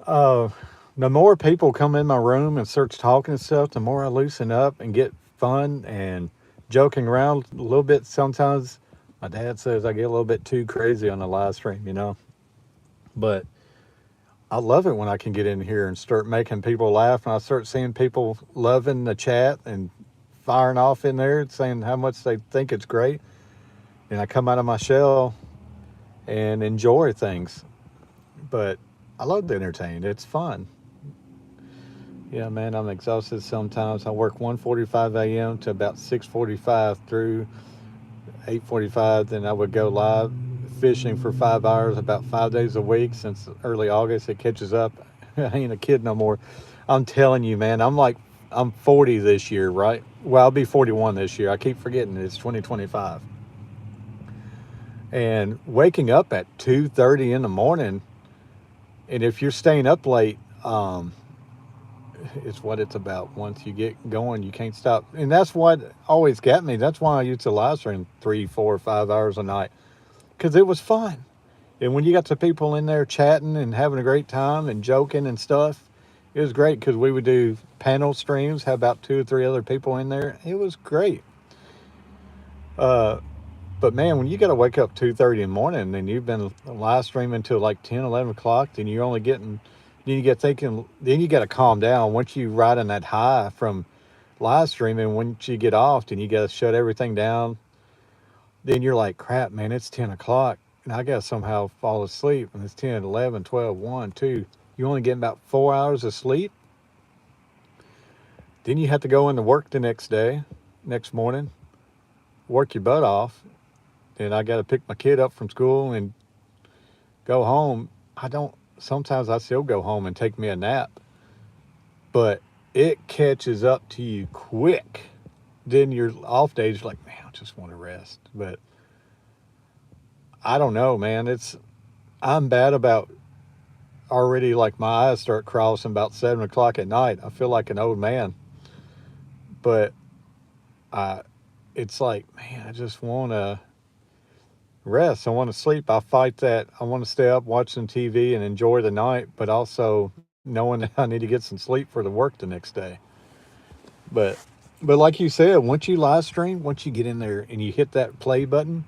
Uh, the more people come in my room and start talking and stuff, the more I loosen up and get fun and joking around a little bit. Sometimes my dad says I get a little bit too crazy on the live stream, you know. But I love it when I can get in here and start making people laugh, and I start seeing people loving the chat and firing off in there, saying how much they think it's great. And I come out of my shell and enjoy things. But I love to entertain. It's fun. Yeah, man, I'm exhausted sometimes. I work 1:45 a.m. to about 6:45 through 8:45. Then I would go live fishing for 5 hours about 5 days a week since early August. It catches up. I ain't a kid no more. I'm telling you, man, I'm 40 this year, right? Well, I'll be 41 this year. I keep forgetting it's 2025. And waking up at 2:30 in the morning, and if you're staying up late, it's what it's about. Once you get going, you can't stop. And that's what always got me. That's why I used to live stream 3, 4, 5 hours a night, because it was fun. And when you got the people in there chatting and having a great time and joking and stuff, it was great, because we would do panel streams, have about 2 or 3 other people in there. It was great. Uh, but man, when you got to wake up 2:30 in the morning and you've been live streaming till like 10, 11 o'clock, then you're only getting, then you get thinking, then you got to calm down. Once you ride on that high from live streaming, once you get off, then you got to shut everything down. Then you're like, crap, man, it's 10 o'clock. And I got to somehow fall asleep. And it's 10, 11, 12, 1, 2. You only get about 4 hours of sleep. Then you have to go into work the next day, next morning, work your butt off. And I got to pick my kid up from school and go home. Sometimes I still go home and take me a nap, but it catches up to you quick. Then your off days, you're like, man, I just want to rest. But I don't know, man. I'm bad about already, like my eyes start crossing about 7 o'clock at night. I feel like an old man, but it's like, man, I just want to rest. I want to sleep. I fight that. I want to stay up, watch some TV, and enjoy the night, but also knowing that I need to get some sleep for the work the next day. But like you said, once you live stream, once you get in there and you hit that play button,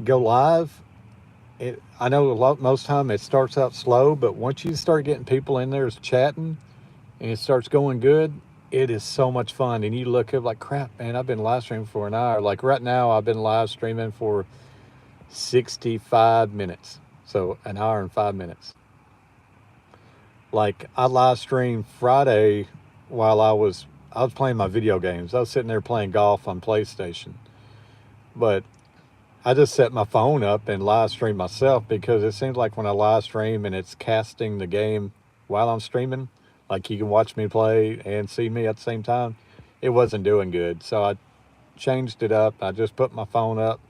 go live, I know most time it starts out slow, but once you start getting people in there chatting and it starts going good, it is so much fun. And you look up like, crap, man, I've been live streaming for an hour. Like right now, I've been live streaming for 65 minutes. So an hour and 5 minutes. Like I live streamed Friday while I was playing my video games. I was sitting there playing golf on PlayStation. But I just set my phone up and live stream myself because it seems like when I live stream and it's casting the game while I'm streaming, like you can watch me play and see me at the same time, it wasn't doing good. So I changed it up. I just put my phone up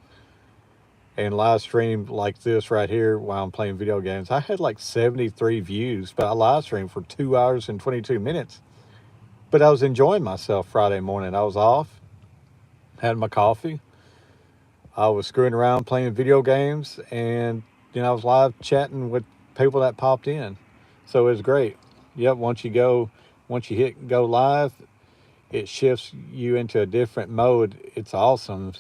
and live streamed like this right here while I'm playing video games. I had like 73 views, but I live streamed for 2 hours and 22 minutes. But I was enjoying myself Friday morning. I was off, had my coffee, I was screwing around playing video games, and I was live chatting with people that popped in. So it was great. Yep, once you hit go live, it shifts you into a different mode. It's awesome.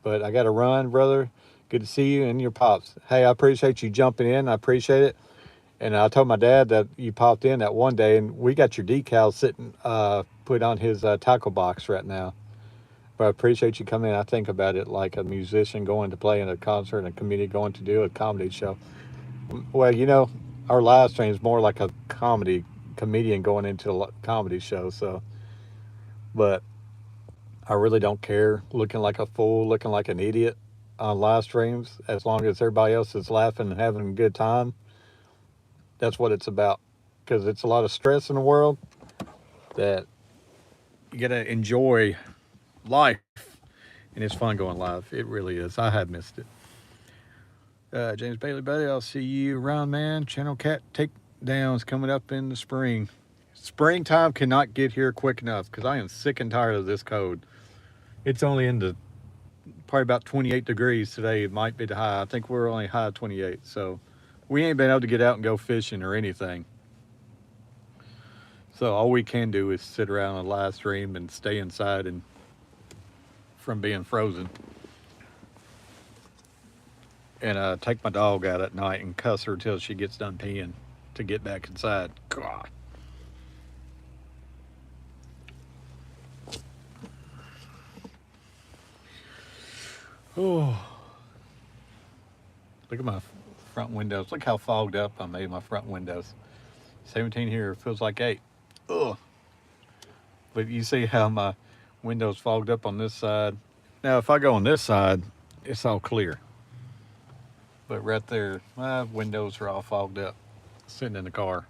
But I got to run, brother. Good to see you and your pops. Hey, I appreciate you jumping in. I appreciate it. And I told my dad that you popped in that one day, and we got your decals sitting, put on his tackle box right now. But I appreciate you coming in. I think about it like a musician going to play in a concert and a comedian going to do a comedy show. Well, our live stream is more like a comedian going into a comedy show. So, but I really don't care looking like a fool, looking like an idiot on live streams. As long as everybody else is laughing and having a good time, that's what it's about. Because it's a lot of stress in the world that you got to enjoy life. And it's fun going live. It really is. I had missed it. James Bailey, buddy, I'll see you around, man. Channel Cat takedowns coming up in the spring. Springtime cannot get here quick enough because I am sick and tired of this code. It's only in the probably about 28 degrees today. It might be the high. I think we're only high 28. So we ain't been able to get out and go fishing or anything. So all we can do is sit around and live stream and stay inside and from being frozen. And take my dog out at night and cuss her till she gets done peeing to get back inside. God. Oh, look at my front windows. Look how fogged up I made my front windows. 17 here feels like 8. Ugh. But you see how my windows fogged up on this side. Now, if I go on this side, it's all clear. But right there, my windows are all fogged up, sitting in the car.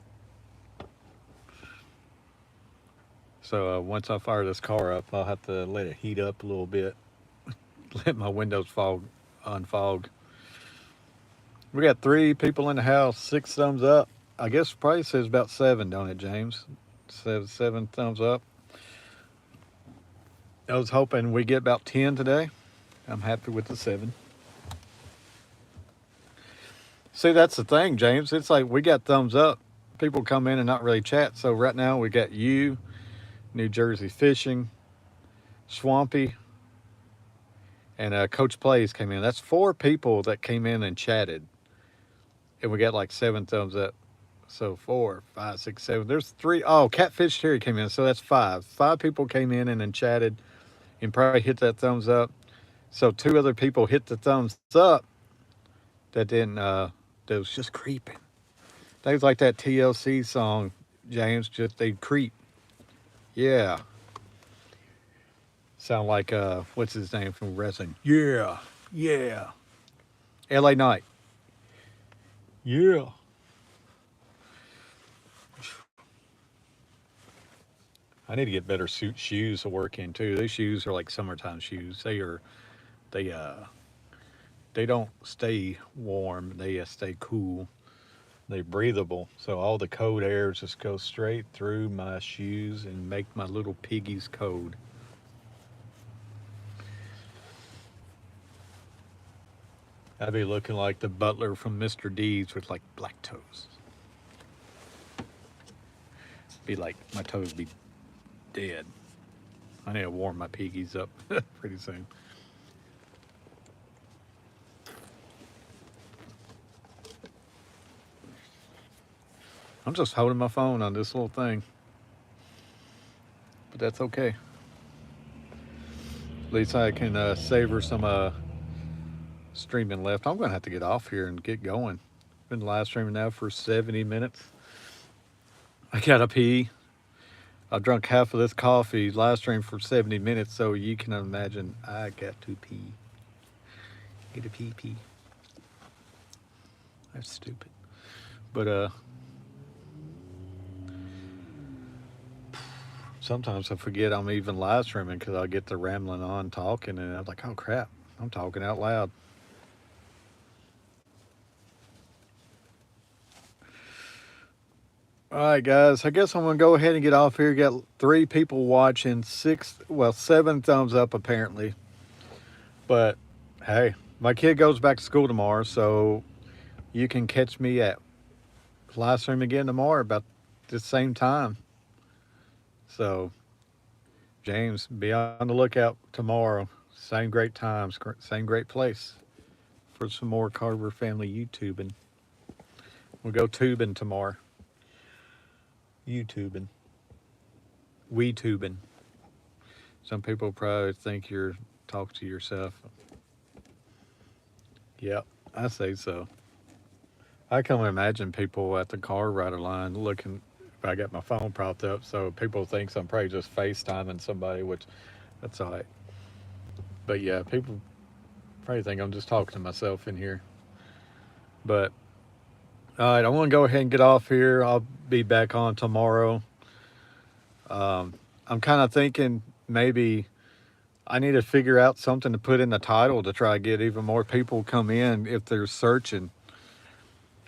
So once I fire this car up, I'll have to let it heat up a little bit. Let my windows unfog. We got 3 people in the house, 6 thumbs up. I guess probably says about 7, don't it, James? Says 7 thumbs up. I was hoping we get about 10 today. I'm happy with the 7. See, that's the thing, James. It's like we got thumbs up. People come in and not really chat. So right now we got you, New Jersey Fishing, Swampy, and Coach Plays came in. That's 4 people that came in and chatted. And we got like 7 thumbs up. So 4, 5, 6, 7. There's 3. Oh, Catfish Terry came in. So that's 5. 5 people came in and then chatted and probably hit that thumbs up. So 2 other people hit the thumbs up that didn't, that was just creeping. Things like that TLC song, James, just they'd creep. Yeah. Sound like, what's his name from wrestling? Yeah. Yeah. LA Knight. Yeah. I need to get better shoes to work in too. These shoes are like summertime shoes. They they don't stay warm. They stay cool. They're breathable. So all the cold air just goes straight through my shoes and make my little piggies cold. I'd be looking like the butler from Mr. Deeds with like black toes. Be like my toes be dead. I need to warm my piggies up pretty soon. I'm just holding my phone on this little thing, but that's okay. At least I can savor some streaming left. I'm gonna have to get off here and get going. Been live streaming now for 70 minutes. I gotta pee. I drunk half of this coffee live stream for 70 minutes, so you can imagine I got to pee. Get a pee pee. That's stupid. But sometimes I forget I'm even live streaming because I get to rambling on talking, and I'm like, oh crap, I'm talking out loud. All right, guys. I guess I'm gonna go ahead and get off here. Got 3 people watching, well, 7 thumbs up apparently. But hey, my kid goes back to school tomorrow, so you can catch me at live stream again tomorrow about the same time. So, James, be on the lookout tomorrow. Same great times, same great place for some more Carver family YouTubing. We'll go tubing tomorrow. YouTubing. We tubing. Some people probably think you're talking to yourself. Yep, I say so. I can only imagine people at the car rider line looking. If I got my phone propped up, so people think I'm probably just FaceTiming somebody, which that's all right. But yeah, people probably think I'm just talking to myself in here. But all right, I want to go ahead and get off here. I'll be back on tomorrow. I'm kind of thinking maybe I need to figure out something to put in the title to try to get even more people come in if they're searching.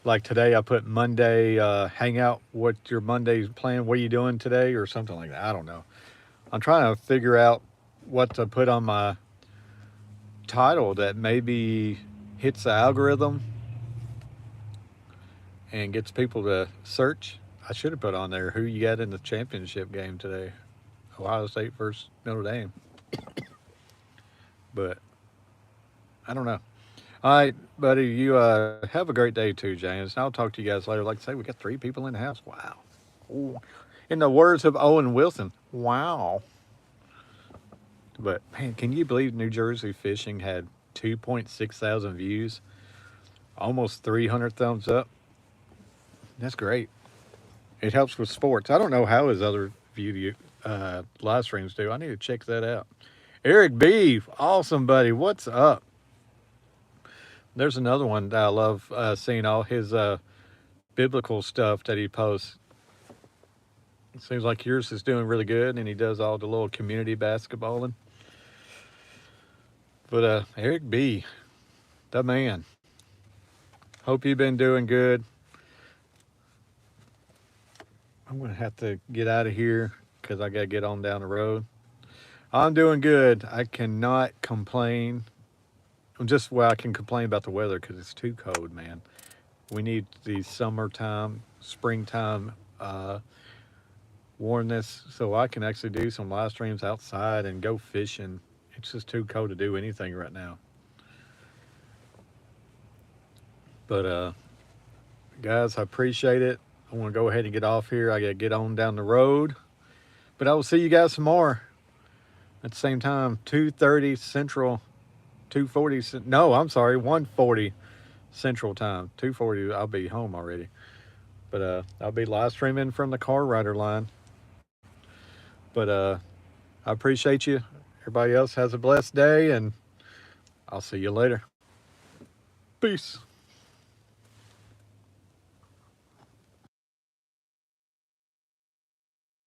Like today, I put Monday Hangout. What your Monday's plan? What are you doing today, or something like that? I don't know. I'm trying to figure out what to put on my title that maybe hits the algorithm and gets people to search. I should have put on there who you got in the championship game today. Ohio State versus Notre Dame. But I don't know. All right, buddy. You have a great day too, James. And I'll talk to you guys later. Like I say, we got 3 people in the house. Wow. Ooh. In the words of Owen Wilson, wow. But man, can you believe New Jersey Fishing had 2.6 thousand views, almost 300 thumbs up? That's great. It helps with sports. I don't know how his other live streams do. I need to check that out. Eric B, awesome buddy. What's up? There's another one that I love seeing all his biblical stuff that he posts. It seems like yours is doing really good, and he does all the little community basketballing. But Eric B, the man. Hope you've been doing good. I'm gonna have to get out of here because I gotta get on down the road. I'm doing good. I cannot complain. Just well, I can complain about the weather because it's too cold, man. We need the summertime, springtime warmness so I can actually do some live streams outside and go fishing. It's just too cold to do anything right now. But guys, I appreciate it. I want to go ahead and get off here. I got to get on down the road. But I will see you guys tomorrow at the same time, 2:30 Central, 2:40. No, I'm sorry, 1:40 Central Time. 2:40. I'll be home already. But I'll be live streaming from the car rider line. But I appreciate you. Everybody else has a blessed day, and I'll see you later. Peace.